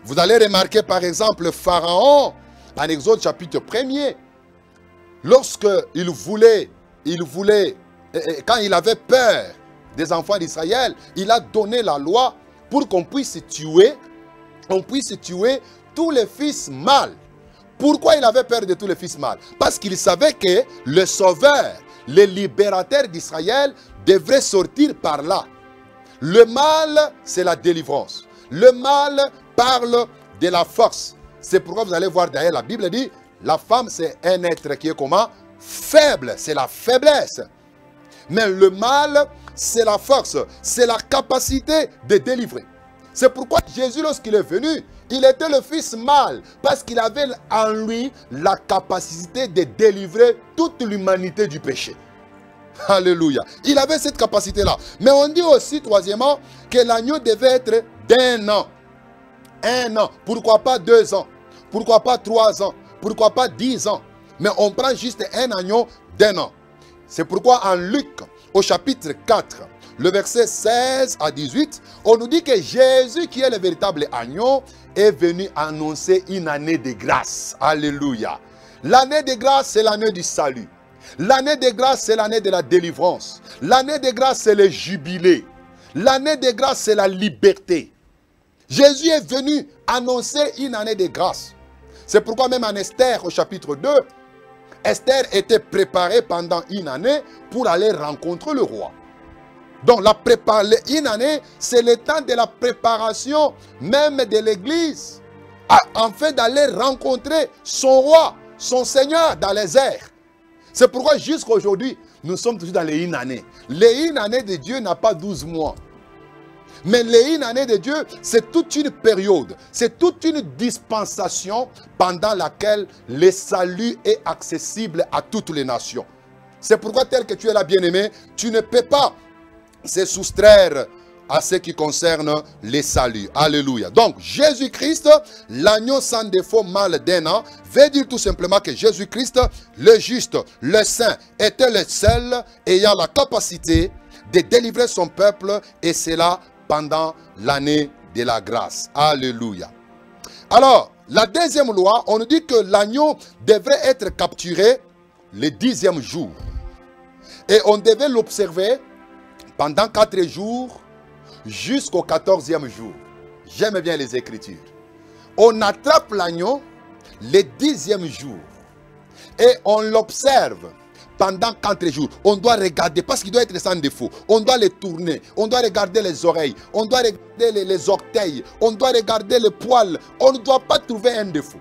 Vous allez remarquer par exemple Pharaon, en Exode chapitre 1er, lorsqu'il voulait, quand il avait peur des enfants d'Israël, il a donné la loi pour qu'on puisse tuer tous les fils mâles. Pourquoi il avait peur de tous les fils mâles? Parce qu'il savait que le sauveur, le libérateur d'Israël devrait sortir par là. Le mâle, c'est la délivrance. Le mâle parle de la force. C'est pourquoi vous allez voir derrière la Bible dit, la femme c'est un être qui est comment? Faible, c'est la faiblesse. Mais le mâle, c'est la force, c'est la capacité de délivrer. C'est pourquoi Jésus, lorsqu'il est venu, il était le fils mâle, parce qu'il avait en lui la capacité de délivrer toute l'humanité du péché. Alléluia. Il avait cette capacité-là. Mais on dit aussi, troisièmement, que l'agneau devait être d'un an. 1 an. Pourquoi pas 2 ans? Pourquoi pas 3 ans? Pourquoi pas 10 ans? Mais on prend juste un agneau d'1 an. C'est pourquoi en Luc, au chapitre 4, le verset 16 à 18, on nous dit que Jésus, qui est le véritable agneau, est venu annoncer une année de grâce. Alléluia. L'année de grâce, c'est l'année du salut. L'année de grâce, c'est l'année de la délivrance. L'année de grâce, c'est le jubilé. L'année de grâce, c'est la liberté. Jésus est venu annoncer une année de grâce. C'est pourquoi même en Esther, au chapitre 2, Esther était préparée pendant une année pour aller rencontrer le roi. Donc une année, c'est le temps de la préparation même de l'église, afin d'aller rencontrer son roi, son Seigneur dans les airs. C'est pourquoi jusqu'à aujourd'hui, nous sommes toujours dans les une année. Les une année de Dieu n'a pas 12 mois. Mais les une année de Dieu, c'est toute une période, c'est toute une dispensation pendant laquelle le salut est accessible à toutes les nations. C'est pourquoi tel que tu es là, bien-aimé, tu ne peux pas se soustraire à ce qui concerne les saluts. Alléluia. Donc, Jésus-Christ, l'agneau sans défaut mâle d'1 an, veut dire tout simplement que Jésus-Christ, le juste, le saint, était le seul ayant la capacité de délivrer son peuple, et cela pendant l'année de la grâce. Alléluia. Alors, la deuxième loi, on nous dit que l'agneau devrait être capturé le 10e jour. Et on devait l'observer pendant 4 jours jusqu'au 14e jour. J'aime bien les Écritures. On attrape l'agneau le 10e jour et on l'observe pendant 4 jours. On doit regarder parce qu'il doit être sans défaut. On doit le tourner, on doit regarder les oreilles, on doit regarder les orteils, on doit regarder le poil. On ne doit pas trouver un défaut.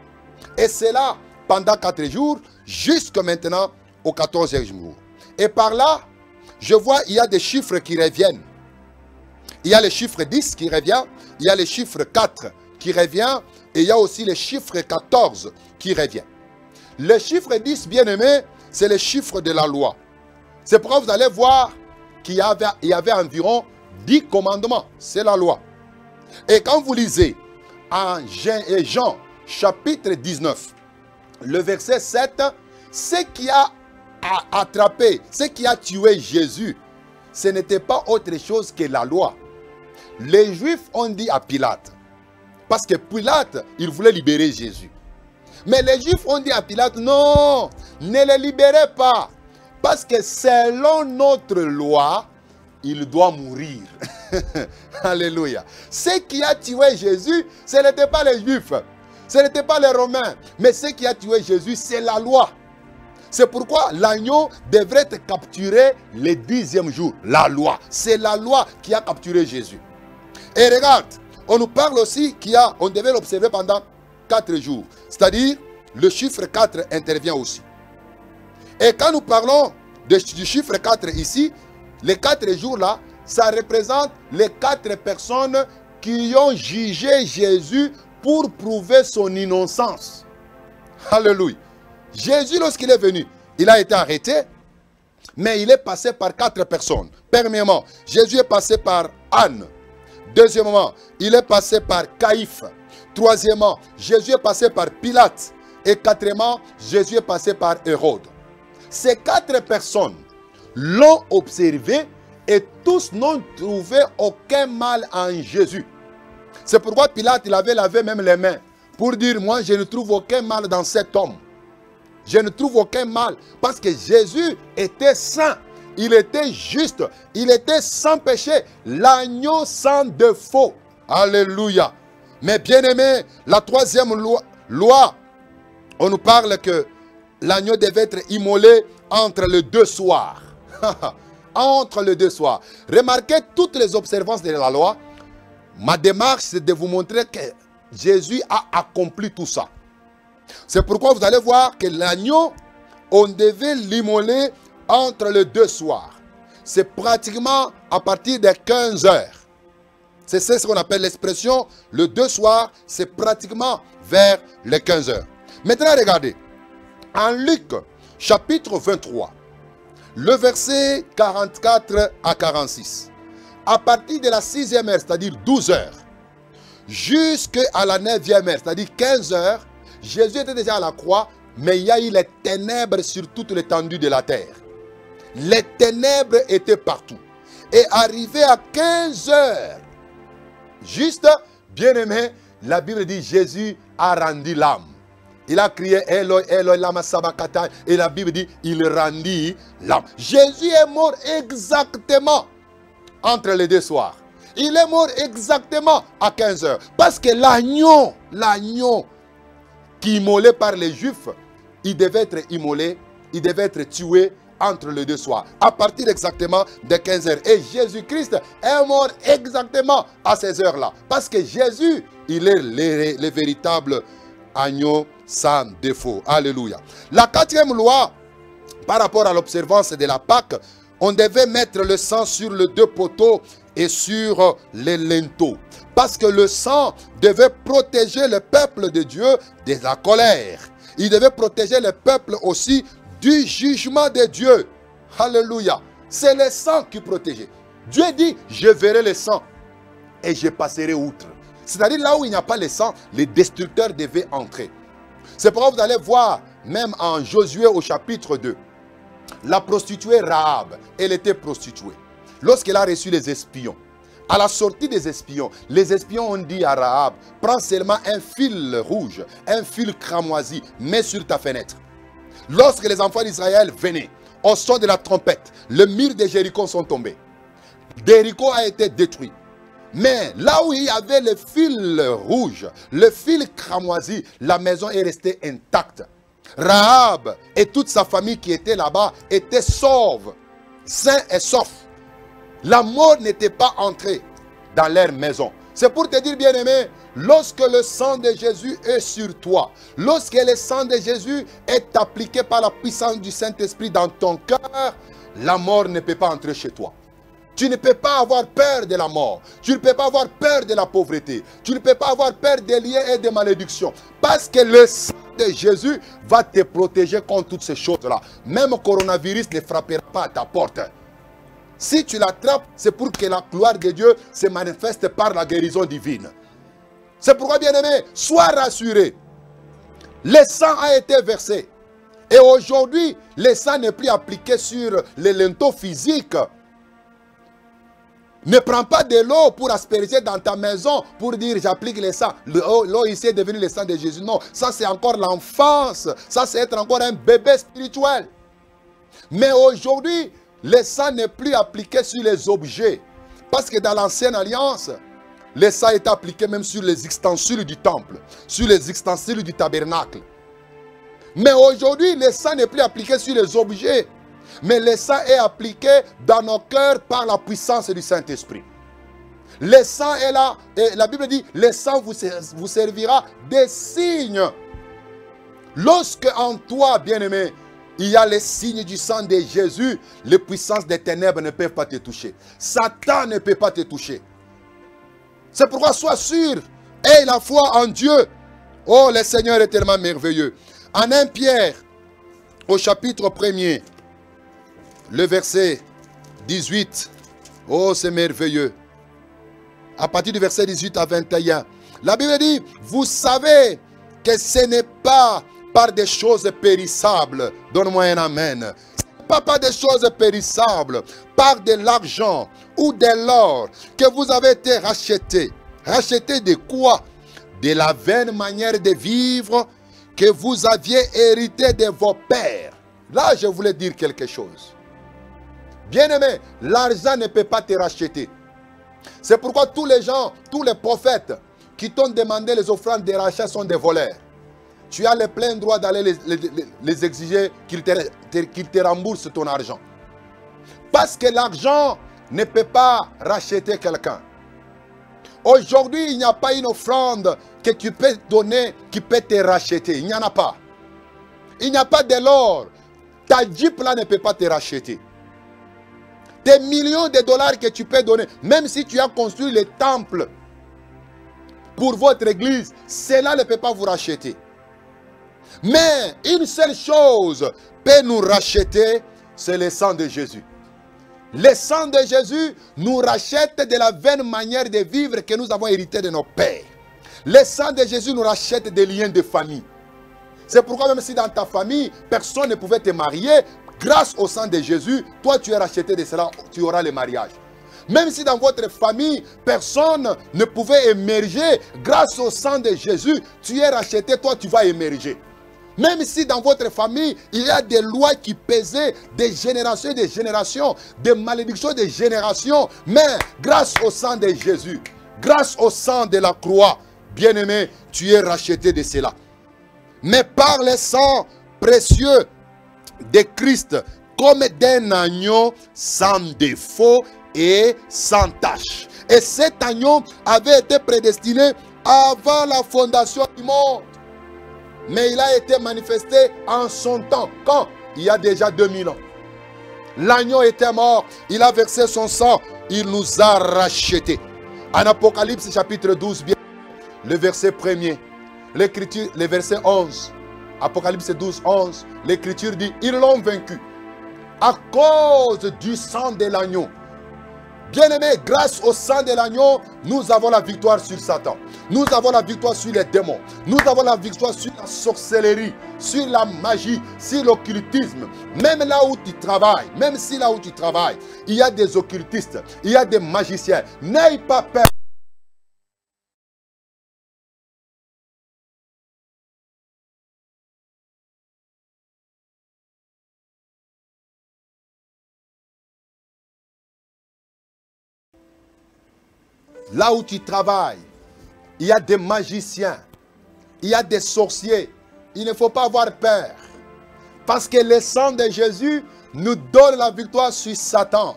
Et c'est là pendant 4 jours jusqu'à maintenant au 14e jour. Et par là, je vois il y a des chiffres qui reviennent. Il y a le chiffre 10 qui revient, il y a le chiffre 4 qui revient, et il y a aussi le chiffre 14 qui revient. Le chiffre 10, bien aimé, c'est le chiffre de la loi. C'est pourquoi vous allez voir qu'il y avait environ 10 commandements. C'est la loi. Et quand vous lisez en Jean chapitre 19, le verset 7, ce qui a attrapé, ce qui a tué Jésus, ce n'était pas autre chose que la loi. Les Juifs ont dit à Pilate, parce que Pilate, il voulait libérer Jésus. Mais les Juifs ont dit à Pilate, non, ne le libérez pas. Parce que selon notre loi, il doit mourir. Alléluia. Ce qui a tué Jésus, ce n'était pas les Juifs, ce n'était pas les Romains. Mais ce qui a tué Jésus, c'est la loi. C'est pourquoi l'agneau devrait être capturé le 10e jour. La loi. C'est la loi qui a capturé Jésus. Et regarde, on nous parle aussi qu'on devait l'observer pendant 4 jours. C'est-à-dire, le chiffre 4 intervient aussi. Et quand nous parlons du chiffre 4 ici, les 4 jours là, ça représente les 4 personnes qui ont jugé Jésus pour prouver son innocence. Alléluia. Jésus, lorsqu'il est venu, il a été arrêté, mais il est passé par 4 personnes. Premièrement, Jésus est passé par Anne. Deuxièmement, il est passé par Caïphe. Troisièmement, Jésus est passé par Pilate. Et quatrièmement, Jésus est passé par Hérode. Ces 4 personnes l'ont observé et tous n'ont trouvé aucun mal en Jésus. C'est pourquoi Pilate, il avait lavé même les mains pour dire, moi je ne trouve aucun mal dans cet homme. Je ne trouve aucun mal parce que Jésus était saint. Il était juste, il était sans péché, l'agneau sans défaut. Alléluia. Mais bien aimé, la troisième loi, on nous parle que l'agneau devait être immolé entre les 2 soirs. Entre les 2 soirs. Remarquez toutes les observances de la loi. Ma démarche, c'est de vous montrer que Jésus a accompli tout ça. C'est pourquoi vous allez voir que l'agneau, on devait l'immoler entre les 2 soirs. C'est pratiquement à partir de 15 heures. C'est ce qu'on appelle l'expression, le 2 soirs, c'est pratiquement vers les 15 heures. Maintenant, regardez. En Luc, chapitre 23, le verset 44 à 46. À partir de la 6e heure, c'est-à-dire 12 heures, jusqu'à la 9e heure, c'est-à-dire 15 heures, Jésus était déjà à la croix, mais il y a eu les ténèbres sur toute l'étendue de la terre. Les ténèbres étaient partout. Et arrivé à 15 heures, juste, bien aimé, la Bible dit Jésus a rendu l'âme. Il a crié Eloi, Eloi, lama sabachthani. Et la Bible dit il rendit l'âme. Jésus est mort exactement entre les deux soirs. Il est mort exactement à 15 heures. Parce que l'agneau qui immolé par les Juifs, il devait être immolé, il devait être tué entre les deux soirs, à partir exactement de 15 heures. Et Jésus-Christ est mort exactement à ces heures-là. Parce que Jésus, il est le véritable agneau sans défaut. Alléluia. La 4e loi, par rapport à l'observance de la Pâque, on devait mettre le sang sur les 2 poteaux et sur les linteaux. Parce que le sang devait protéger le peuple de Dieu de la colère. Il devait protéger le peuple aussi du jugement de Dieu. Alléluia. C'est le sang qui protégeait. Dieu dit, je verrai le sang et je passerai outre. C'est-à-dire là où il n'y a pas le sang, les destructeurs devaient entrer. C'est pourquoi vous allez voir, même en Josué au chapitre 2, la prostituée Rahab, elle était prostituée. Lorsqu'elle a reçu les espions, à la sortie des espions, les espions ont dit à Rahab, prends seulement un fil rouge, un fil cramoisi, mets sur ta fenêtre. Lorsque les enfants d'Israël venaient, au son de la trompette, les murs de Jéricho sont tombés. Jéricho a été détruit. Mais là où il y avait le fil rouge, le fil cramoisi, la maison est restée intacte. Rahab et toute sa famille qui était là-bas étaient sauves, sains et saufs. La mort n'était pas entrée dans leur maison. C'est pour te dire, bien-aimé, lorsque le sang de Jésus est sur toi, lorsque le sang de Jésus est appliqué par la puissance du Saint-Esprit dans ton cœur, la mort ne peut pas entrer chez toi. Tu ne peux pas avoir peur de la mort. Tu ne peux pas avoir peur de la pauvreté. Tu ne peux pas avoir peur des liens et des malédictions. Parce que le sang de Jésus va te protéger contre toutes ces choses-là. Même le coronavirus ne frappera pas à ta porte. Si tu l'attrapes, c'est pour que la gloire de Dieu se manifeste par la guérison divine. C'est pourquoi, bien-aimé, sois rassuré. Le sang a été versé. Et aujourd'hui, le sang n'est plus appliqué sur les linteaux physiques. Ne prends pas de l'eau pour asperger dans ta maison pour dire j'applique le sang. L'eau ici est devenue le sang de Jésus. Non, ça c'est encore l'enfance. Ça c'est être encore un bébé spirituel. Mais aujourd'hui, le sang n'est plus appliqué sur les objets. Parce que dans l'ancienne alliance, le sang est appliqué même sur les ustensiles du temple, sur les ustensiles du tabernacle. Mais aujourd'hui, le sang n'est plus appliqué sur les objets. Mais le sang est appliqué dans nos cœurs par la puissance du Saint-Esprit. Le sang est là, et la Bible dit, le sang vous servira de signe. Lorsque en toi, bien-aimé, il y a les signes du sang de Jésus, les puissances des ténèbres ne peuvent pas te toucher. Satan ne peut pas te toucher. C'est pourquoi sois sûr, aie la foi en Dieu. Oh, le Seigneur est tellement merveilleux. En 1 Pierre, au chapitre 1er, le verset 18. Oh, c'est merveilleux. À partir du verset 18 à 21. La Bible dit, vous savez que ce n'est pas par des choses périssables. Donne-moi un amen. Ce n'est pas par des choses périssables, par de l'argent ou de l'or que vous avez été rachetés. Rachetés de quoi? De la vaine manière de vivre que vous aviez hérité de vos pères. Là, je voulais dire quelque chose. Bien-aimé, l'argent ne peut pas te racheter. C'est pourquoi tous les gens, tous les prophètes qui t'ont demandé les offrandes de rachat sont des voleurs. Tu as le plein droit d'aller les exiger qu'ils te remboursent ton argent. Parce que l'argent ne peut pas racheter quelqu'un. Aujourd'hui, il n'y a pas une offrande que tu peux donner qui peut te racheter. Il n'y en a pas. Il n'y a pas de l'or. Ta Jeep là ne peut pas te racheter. Des millions de dollars que tu peux donner, même si tu as construit le temple pour votre église, cela ne peut pas vous racheter. Mais une seule chose peut nous racheter, c'est le sang de Jésus. Le sang de Jésus nous rachète de la vaine manière de vivre que nous avons hérité de nos pères. Le sang de Jésus nous rachète des liens de famille. C'est pourquoi même si dans ta famille, personne ne pouvait te marier, grâce au sang de Jésus, toi tu es racheté de cela, tu auras le mariage. Même si dans votre famille, personne ne pouvait émerger, grâce au sang de Jésus, tu es racheté, toi tu vas émerger. Même si dans votre famille, il y a des lois qui pesaient des générations et des générations, des malédictions des générations, mais grâce au sang de Jésus, grâce au sang de la croix, bien-aimé, tu es racheté de cela. Mais par le sang précieux de Christ, comme d'un agneau sans défaut et sans tache. Et cet agneau avait été prédestiné avant la fondation du monde. Mais il a été manifesté en son temps. Quand? Il y a déjà 2000 ans. L'agneau était mort. Il a versé son sang. Il nous a rachetés. En Apocalypse chapitre 12, bien, le verset 1er. L'écriture, le verset 11. Apocalypse 12, 11. L'écriture dit, ils l'ont vaincu. À cause du sang de l'agneau. Bien-aimés, grâce au sang de l'agneau, nous avons la victoire sur Satan. Nous avons la victoire sur les démons. Nous avons la victoire sur la sorcellerie, sur la magie, sur l'occultisme. Même là où tu travailles, même si là où tu travailles, il y a des occultistes, il y a des magiciens. N'aie pas peur. Là où tu travailles, il y a des magiciens, il y a des sorciers. Il ne faut pas avoir peur. Parce que le sang de Jésus nous donne la victoire sur Satan.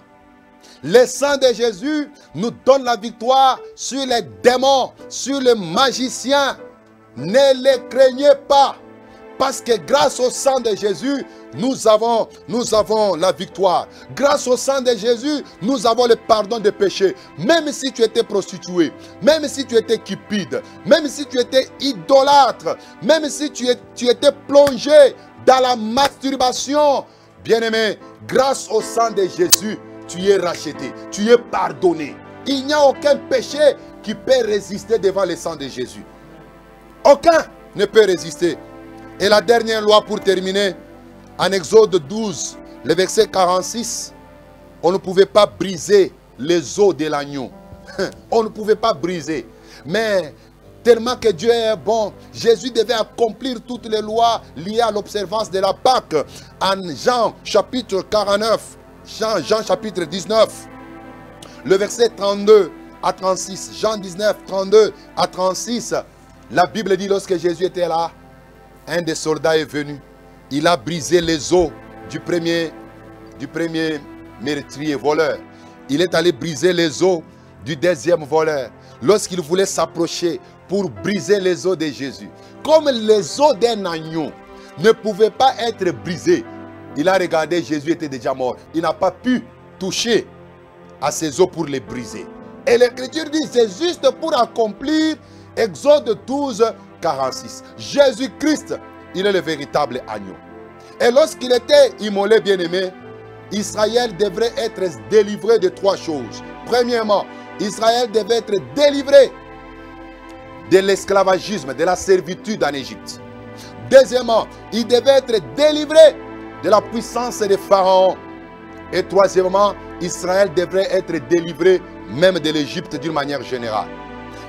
Le sang de Jésus nous donne la victoire sur les démons, sur les magiciens. Ne les craignez pas. Parce que grâce au sang de Jésus, nous avons la victoire. Grâce au sang de Jésus, nous avons le pardon des péchés. Même si tu étais prostitué, même si tu étais cupide, même si tu étais idolâtre, même si tu étais plongé dans la masturbation, bien-aimé, grâce au sang de Jésus, tu es racheté, tu es pardonné. Il n'y a aucun péché qui peut résister devant le sang de Jésus. Aucun ne peut résister. Et la dernière loi pour terminer, en Exode 12, le verset 46, on ne pouvait pas briser les os de l'agneau. On ne pouvait pas briser. Mais tellement que Dieu est bon, Jésus devait accomplir toutes les lois liées à l'observance de la Pâque. En Jean chapitre 49, Jean chapitre 19, le verset 32 à 36, Jean 19, 32 à 36, la Bible dit lorsque Jésus était là, un des soldats est venu. Il a brisé les os du premier meurtrier, voleur. Il est allé briser les os du deuxième voleur. Lorsqu'il voulait s'approcher pour briser les os de Jésus. Comme les os d'un agneau ne pouvaient pas être brisés, il a regardé, Jésus était déjà mort. Il n'a pas pu toucher à ses os pour les briser. Et l'Écriture dit, c'est juste pour accomplir Exode 12, 46. Jésus-Christ, il est le véritable agneau. Et lorsqu'il était immolé, bien-aimé, Israël devrait être délivré de trois choses. Premièrement, Israël devait être délivré de l'esclavagisme, de la servitude en Égypte. Deuxièmement, il devait être délivré de la puissance des pharaons. Et troisièmement, Israël devrait être délivré même de l'Égypte d'une manière générale.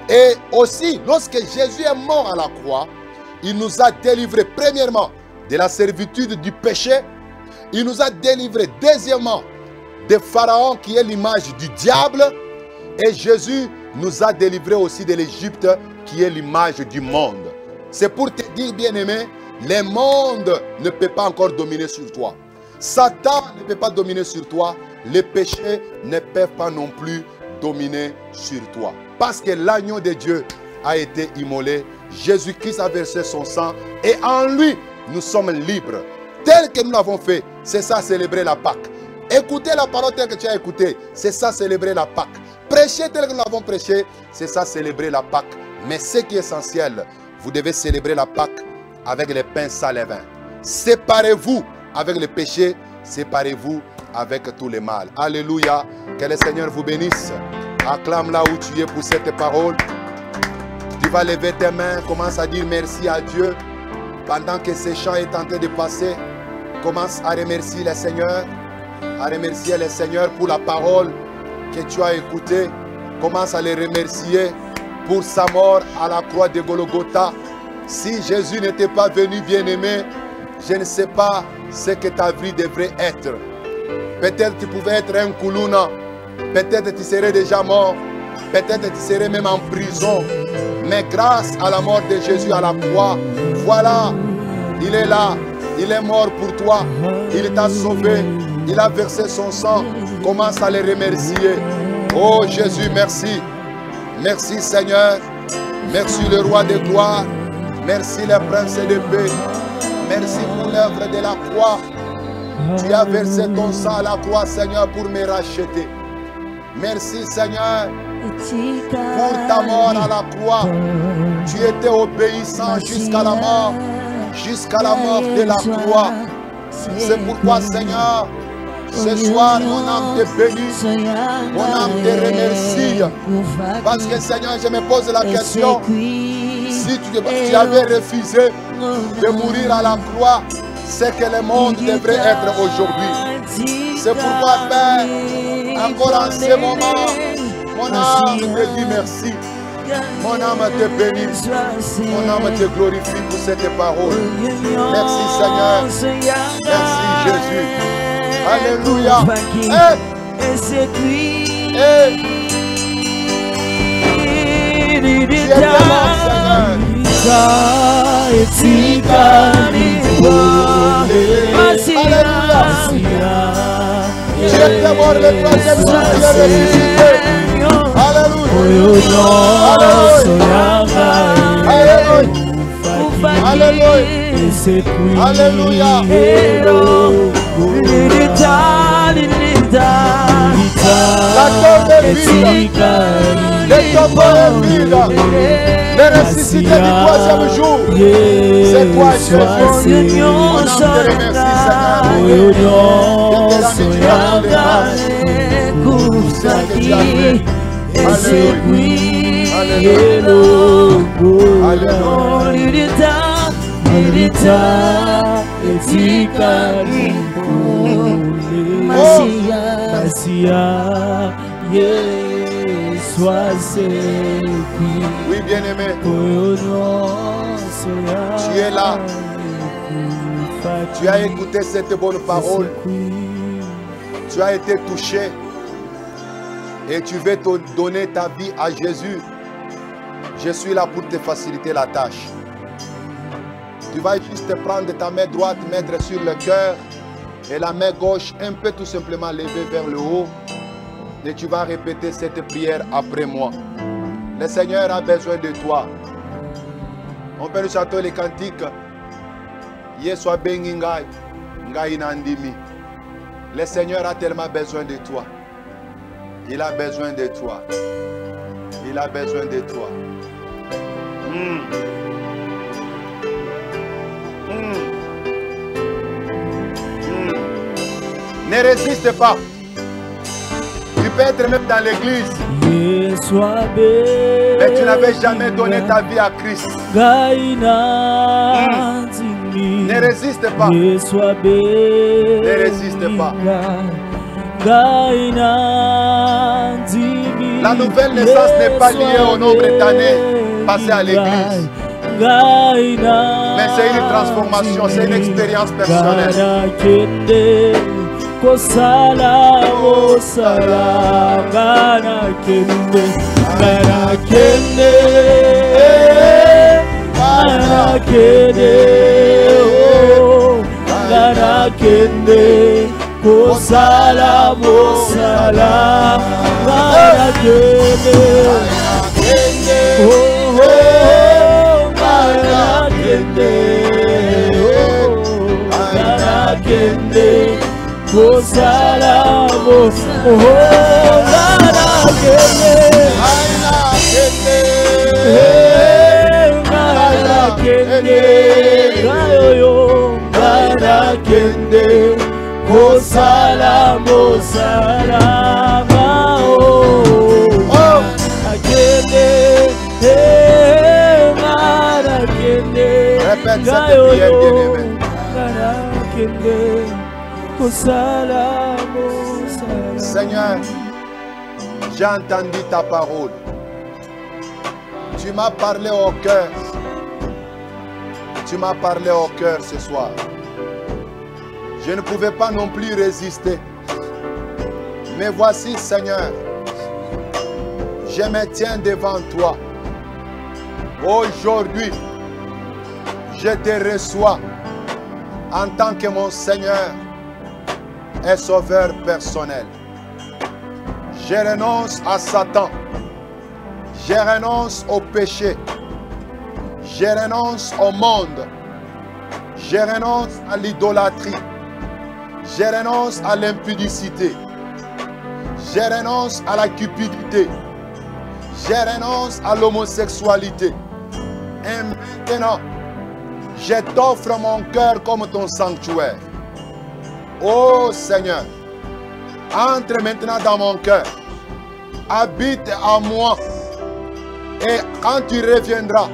Et aussi, lorsque Jésus est mort à la croix, il nous a délivrés premièrement de la servitude du péché. Il nous a délivrés deuxièmement de Pharaon qui est l'image du diable. Et Jésus nous a délivrés aussi de l'Égypte qui est l'image du monde. C'est pour te dire, bien-aimé, le monde ne peut pas encore dominer sur toi. Satan ne peut pas dominer sur toi. Les péchés ne peuvent pas non plus dominer sur toi. Parce que l'agneau de Dieu a été immolé. Jésus-Christ a versé son sang. Et en lui, nous sommes libres. Tel que nous l'avons fait, c'est ça célébrer la Pâque. Écouter la parole telle que tu as écouté, c'est ça célébrer la Pâque. Prêcher tel que nous l'avons prêché, c'est ça célébrer la Pâque. Mais ce qui est essentiel, vous devez célébrer la Pâque avec les pains sans levain. Séparez-vous avec le péché, séparez-vous avec tout le mal. Alléluia. Que le Seigneur vous bénisse. Acclame là où tu es pour cette parole. Tu vas lever tes mains, commence à dire merci à Dieu. Pendant que ce chant est en train de passer, commence à remercier le Seigneur. À remercier le Seigneur pour la parole que tu as écoutée. Commence à le remercier pour sa mort à la croix de Golgotha. Si Jésus n'était pas venu, bien-aimé, je ne sais pas ce que ta vie devrait être. Peut-être tu pouvais être un koulouna. Peut-être tu serais déjà mort. Peut-être tu serais même en prison. Mais grâce à la mort de Jésus à la croix, voilà, il est là. Il est mort pour toi. Il t'a sauvé. Il a versé son sang. Commence à le remercier. Oh Jésus, merci. Merci Seigneur. Merci le roi de gloire. Merci le prince de paix. Merci pour l'œuvre de la croix. Tu as versé ton sang à la croix, Seigneur, pour me racheter. Merci, Seigneur, pour ta mort à la croix. Tu étais obéissant jusqu'à la mort de la croix. C'est pourquoi, Seigneur, ce soir, mon âme te bénit, mon âme te remercie. Parce que, Seigneur, je me pose la question, si tu avais refusé de mourir à la croix, c'est que le monde devrait être aujourd'hui. C'est pourquoi, Père, encore en ce moment, mon âme te dit merci. Mon âme te bénit. Mon âme te glorifie pour cette parole. Merci Seigneur. Merci Jésus. Alléluia. Tu es tellement Seigneur. Tu es mort le troisième jour, tu es ressuscité. Alléluia. Alléluia. Alléluia. La tombe est vide. Le tombeau est vide. Le ressuscité du troisième jour. C'est toi Jésus. On te remercie Seigneur. Oui, bien-aimé, tu es là. Tu as écouté cette bonne parole. Tu as été touché. Et tu veux te donner ta vie à Jésus. Je suis là pour te faciliter la tâche. Tu vas juste prendre ta main droite, mettre sur le cœur. Et la main gauche, un peu tout simplement lever vers le haut. Et tu vas répéter cette prière après moi. Le Seigneur a besoin de toi. On peut nous chanter les cantiques. Yeswa bengi ngai, ngai nandimi. Le Seigneur a tellement besoin de toi. Il a besoin de toi. Il a besoin de toi. Ne résiste pas. Tu peux être même dans l'église. Mais tu n'avais jamais donné ta vie à Christ. Ne résiste pas. Ne résiste pas. La nouvelle naissance n'est pas liée au nombre d'années passées à l'église. Mais c'est une transformation, c'est une expérience personnelle. Osala mosala marakende oh marakende oh marakende osala mosala oh marakende marakende ayo marakende Osala mosala oh akende Faites cette prière, bien-aimé. Seigneur, j'ai entendu ta parole. Tu m'as parlé au cœur. Tu m'as parlé au cœur ce soir. Je ne pouvais pas non plus résister. Mais voici, Seigneur, je me tiens devant toi. Aujourd'hui, je te reçois en tant que mon Seigneur et Sauveur personnel. Je renonce à Satan. Je renonce au péché. Je renonce au monde. Je renonce à l'idolâtrie. Je renonce à l'impudicité. Je renonce à la cupidité. Je renonce à l'homosexualité. Et maintenant, je t'offre mon cœur comme ton sanctuaire. Oh Seigneur, entre maintenant dans mon cœur. Habite en moi. Et quand tu reviendras,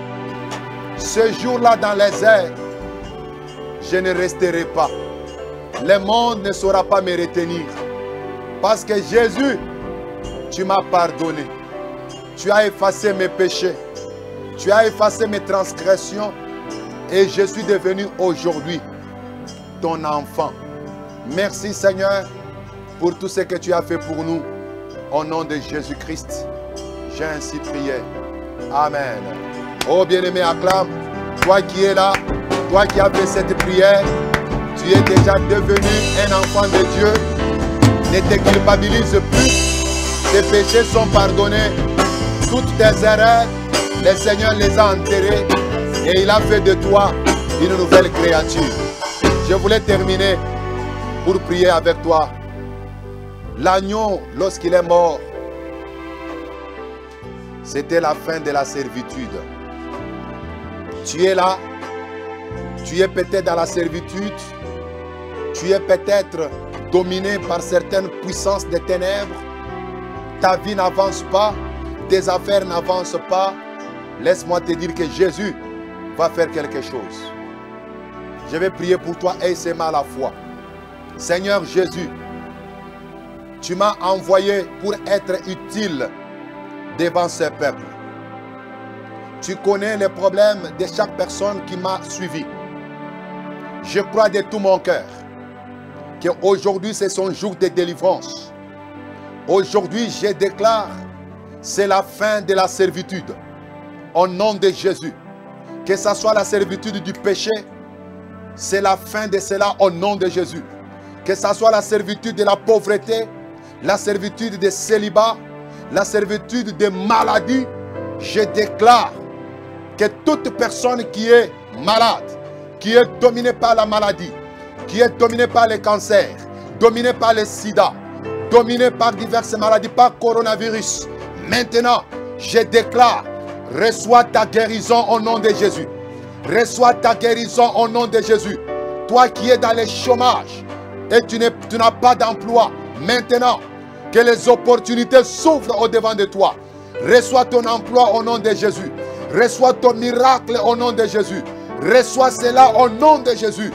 ce jour-là dans les airs, je ne resterai pas. Le monde ne saura pas me retenir. Parce que Jésus, tu m'as pardonné. Tu as effacé mes péchés. Tu as effacé mes transgressions. Et je suis devenu aujourd'hui ton enfant. Merci Seigneur pour tout ce que tu as fait pour nous. Au nom de Jésus-Christ, j'ai ainsi prié. Amen. Oh bien-aimé, acclame. Toi qui es là, toi qui as fait cette prière, tu es déjà devenu un enfant de Dieu. Ne te culpabilise plus. Tes péchés sont pardonnés. Toutes tes erreurs, le Seigneur les a enterrées. Et il a fait de toi une nouvelle créature. Je voulais terminer pour prier avec toi. L'agneau, lorsqu'il est mort, c'était la fin de la servitude. Tu es là, tu es peut-être dans la servitude, tu es peut-être dominé par certaines puissances des ténèbres, ta vie n'avance pas, tes affaires n'avancent pas. Laisse-moi te dire que Jésus va faire quelque chose. Je vais prier pour toi aisément à la foi. Seigneur Jésus, tu m'as envoyé pour être utile devant ce peuple. Tu connais les problèmes de chaque personne qui m'a suivi. Je crois de tout mon cœur qu'aujourd'hui c'est son jour de délivrance. Aujourd'hui je déclare, c'est la fin de la servitude. Au nom de Jésus. Que ce soit la servitude du péché, c'est la fin de cela au nom de Jésus. Que ce soit la servitude de la pauvreté, la servitude de célibat, la servitude de maladie, je déclare que toute personne qui est malade, qui est dominée par la maladie, qui est dominée par le cancer, dominée par le sida, dominée par diverses maladies, par coronavirus, maintenant, je déclare, reçois ta guérison au nom de Jésus. Reçois ta guérison au nom de Jésus. Toi qui es dans le chômage et tu n'as pas d'emploi, maintenant que les opportunités s'ouvrent au devant de toi. Reçois ton emploi au nom de Jésus. Reçois ton miracle au nom de Jésus. Reçois cela au nom de Jésus.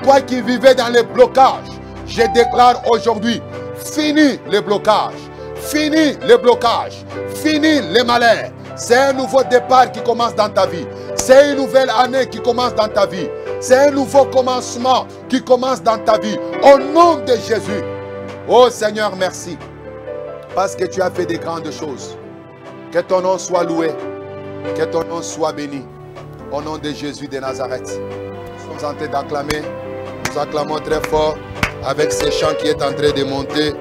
Toi qui vivais dans les blocages, je déclare aujourd'hui, finis les blocages. Finis les blocages. Finis les malheurs. C'est un nouveau départ qui commence dans ta vie. C'est une nouvelle année qui commence dans ta vie. C'est un nouveau commencement qui commence dans ta vie. Au nom de Jésus. Oh Seigneur, merci. Parce que tu as fait des grandes choses. Que ton nom soit loué. Que ton nom soit béni. Au nom de Jésus de Nazareth. Nous sommes en train d'acclamer. Nous acclamons très fort avec ces chants qui est en train de monter.